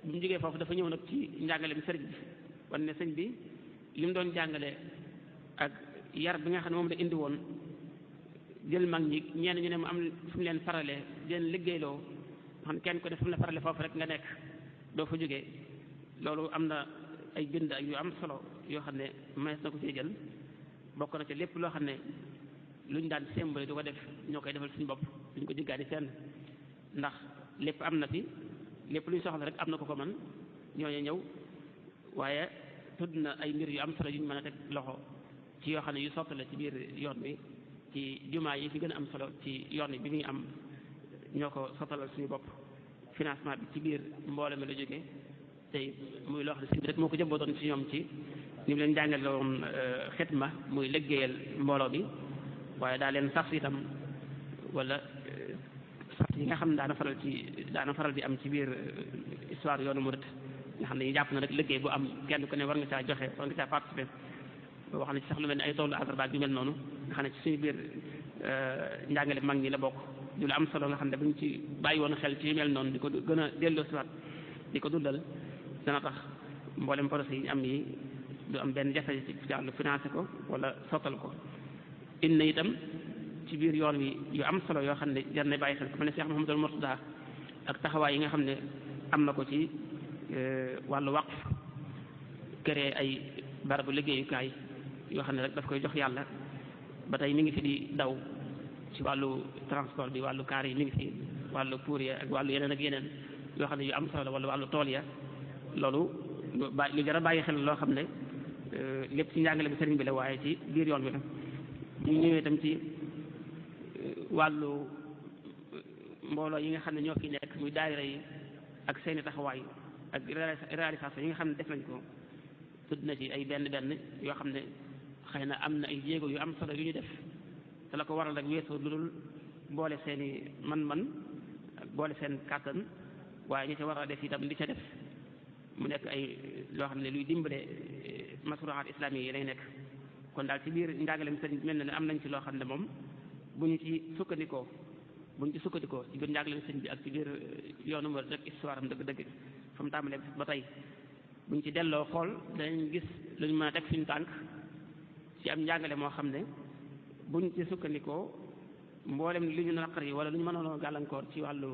bu mu jógee foofu dafa ñëw nag ci njàngaleem sëriñ bi wan ne sëñ bi li mu doon jàngale ak yar bi nga xam ne moom la indi woon jël mag ñi ñenn ñu ne mu am fu mu leen farale di leen liggéeyloo xam kenn ko def fu mu la farale foofu rek nga nekk doo fa jógee loolu am na ay bind ak yu am solo yoo xam ne mënees na ko ci jël bokk na ci lépp loo xam ne luñ daan sémbale du ko def ñoo koy defal suñu bopp duñ ko jéggaani fenn ndax lépp am na fi lépp luñ soxla rek am na ko man ñooñu ñëw waaye tudd na ay mbir yu am solo yu ñu mën a teg loxo ci yoo xam ne yu sottale ci biir yoon wi ci jumaa yi fi gën a am solo ci yoon wi bi muy am ñoo ko sottalal suñu bopp financement bi ci biir mbooloo mi la jógee tey muy loo xam ne si rek moo ko jëmbootoon ci ñoom ci ni mu leen jàngale woon xidma muy liggéeyal mbooloo bi waaye daa leen sas itam wala sas yi nga xam ne daana faral di am ci biir histoire yoonu murid nga xam ne ñu jàpp na rek liggéey bu am kenn ku ne war nga caa joxe war nga caa participer boo xam ne ci sax lu mel ne ay toolu Azerbaïdjan yu mel noonu nga xam ne ci suñu biir njàngale mag ñi la bokk du la am solo nga xam ne bu ñu ci bàyyi woon xel ci yu mel noonu di ko gën a delloo siwaat di ko dundal dana tax mboolem projet yi am yi du am benn jafe ci wàllu financé ko wala sottal ko indi na itam ci biir yoon wi yu am solo yoo xam ne jar na bàyyi xel ku mel ne Cheikh Mouhamadou Mourtada ak taxawaay yi nga xam ne am na ko ci wàllu waqf créé ay barabu liggéeyukaay yoo xam ne rek daf koy jox yàlla ba tey mi ngi fi di daw ci wàllu transport bi wàllu kaar yi mi ngi fi wàllu pour ya ak wàllu yeneen ak yeneen yoo xam ne yu am solo la wala wàllu tool ya loolu lu jar a bàyyi xel loo xam ne lépp ci njàngale bi sëriñ bi la waaye ci biir yoon bi la ñu ñëwee itam ci wàllu mbooloo yi nga xam ne ñoo fi nekk muy daayira yi ak seeni taxawaay ak réalisation yi nga xam ne def nañ ko tudd na ci ay benn yoo xam ne xëy na am na ay jéego yu am solo yu ñu def te la ko waral rek weesoo lu dul boole seeni man-man ak boole seen kàttan waaye ñi ca war a def itam di ca def mu nekk ay loo xam ne luy dimbale masruuhaat islaami yi lay nekk kon daal ci biir njàngaleem sëriñ mel na ne am nañ ci loo xam ne moom bu ñu ci sukkandikoo ci biir njàngaleem sëriñ bi ak ci biir yoonu mu rek histoire am dëgg-dëgg fa mu tàmbalee ba tey bu ñu ci delloo xool danañ gis lu ñu mën a teg suñu tànk ci am njàngale moo xam ne buñ ci sukkandikoo mboolem li ñu naqar yi wala lu ñu mënoon gàllankoor ci wàllu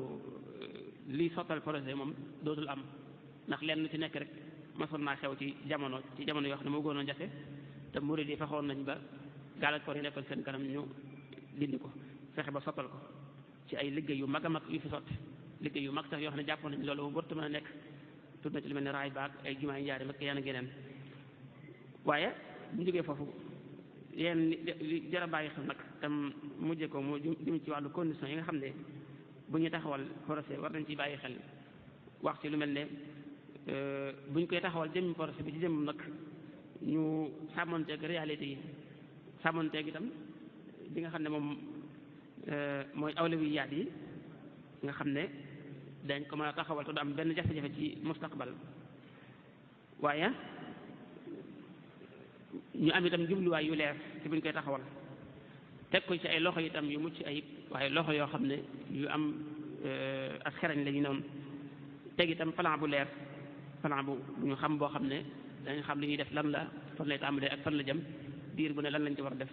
liy sottal projet moom dootul am ndax lenn lu ci nekk rek masoon naa xew ci jamono yoo xam ne moo gënoon jafe te murid yi fexoon nañ ba gàllankoor yi nekkoon seen kanam ñu dindi ko fexe ba sottal ko ci ay liggéey yu mag a mag yu fi sotti liggéey yu mag sax yoo xam ne jàppoon nañ loolu bu warta mën a nekk tudd na ci lu mel ne raay baag ay jumaa yi njaari mag yenn ak yeneen waaye bu jógee foofu yéen li jar a bàyyi xel nag tam mujjee ko mu jëm ci wàllu condition yi nga xam ne bu ñu taxawal projet war nañ ci bàyyi xel wax ci lu mel ne bu ñu koy taxawal jëmmi projet bi ci jëm nag ñu sàmmonteeg réalité yi sàmmonteeg itam li nga xam ne moom mooy awlawiyaat yi nga xam ne dañ ko mën a taxawal te du am benn jafe-jafe ci mustaqbal waaye ñu am itam jubluwaay yu leer ci buñ koy taxawal teg ko ci ay loxo itam yu mucc ayib waaye loxo yoo xam ne yu am ak xerañ la ñu noonu teg itam plan bu leer plan bu ñu xam boo xam ne dañ xam li ñuy def lan la fan lay tàmbalee ak fan la jëm diir bu ne lan lañ ci war a def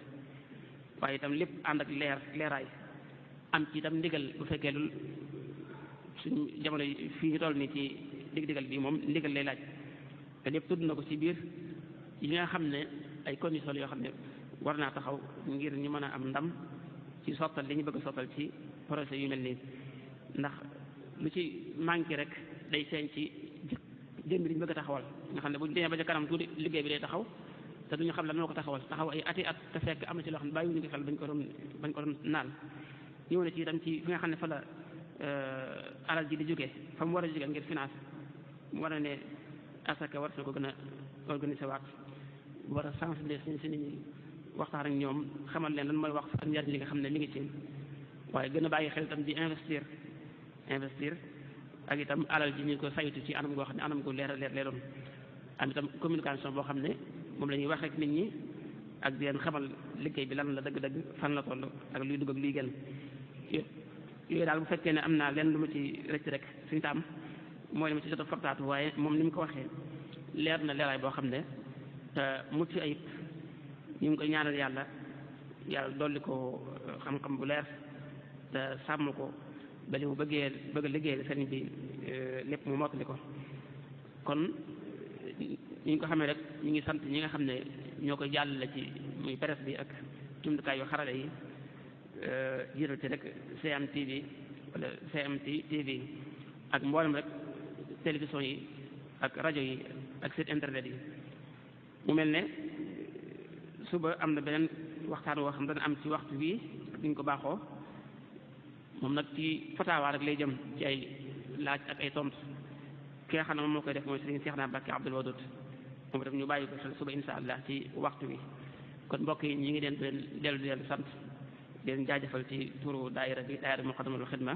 waaye itam lépp ànd ak leeraay am ci itam ndigal bu fekkee lu suñu jamono fii ñu toll nii ci digal bi moom ndigal lay laaj te lépp tudd na ko ci biir yi nga xam ne ay conditions yoo xam ne war naa taxaw ngir ñu mën a am ndam ci sottal li ñu bëgg a sottal ci projet yu mel nii ndax lu ci manqué rek day feeñ ci jëmmi li ñu bëgg a taxawal nga xam ne bu ñu demee ba ca kanam tuuti liggéey bi day taxaw te duñu xam lan moo ko taxaw ay ati at te fekk am na ci loo xam ne bàyyiwuñu ko xel bañ ko doon naan ñëw na ci itam ci fi nga xam ne fa la alal ji di jógee fa mu war a jógee ngir finance mu war a ne asaka war na ko gën a organiser waat war a sensibiliser si nit ñi waxtaan ak ñoom xamal leen lan mooy wax ak njariñ li nga xam ne mi ngi ci waaye gën a bàyyi xel itam di investir ak itam alal ji ñu ko saytu ci anam goo xam ne anam gu leer lay doon am itam communication boo xam ne moom la ñuy wax rek nit ñi ak di leen xamal liggéey bi lan la dëgg-dëgg fan la toll ak luy dugg ak luy génn yooyu daal bu fekkee ne am naa leen lu ma ci rëcc rek suñu taam mooy li ma ci jot a fortaatu waaye moom ni mu ko waxee leer na leeraay boo xam ne te mucc ayib ñu ngi koy ñaanal yàlla dolli ko xam-xam bu leer te sàmm ko ba li mu bëgg a liggéeyal sëriñ bi lépp mu mottali ko kon ñu ko xamee rek ñu ngi sant ñi nga xam ne ñoo koy jàllale ci muy presse bi ak jumtukaay yu xarale yi jiital ci rek CMTV wala CMT TV ak mboolem rek télévision yi ak rajo yi ak site internet yi mu mel ne suba am na beneen waxtaan woo xam dana am ci waxtu bii duñ ko baaxoo moom nag ci fatawaa rek lay jëm ci ay laaj ak ay tontu ki nga xam ne moom moo koy def mooy Sëriñ Seexna Mbàkke Abdul Wadud moom itam ñu bàyyi ko xel suba insha allah ci waxtu wi kon mbokk yi ñi ngi leen di leen sant di leen jaajëfal ci turu daayira bi daayira Muqaddamatul Xidma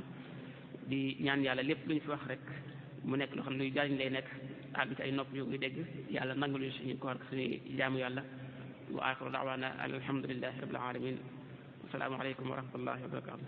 di ñaan yàlla lépp lu ñu fi wax rek mu nekk loo xam ne luy jariñ lay nekk àgg ci ay nopp yu ngi dégg yàlla nangu lu suñu koor suñuy jaamu yàlla wa axiru daawaana alhamdulillahi rabbil alamin assalaamu aleykum wa rahmatullahi wa barakatuh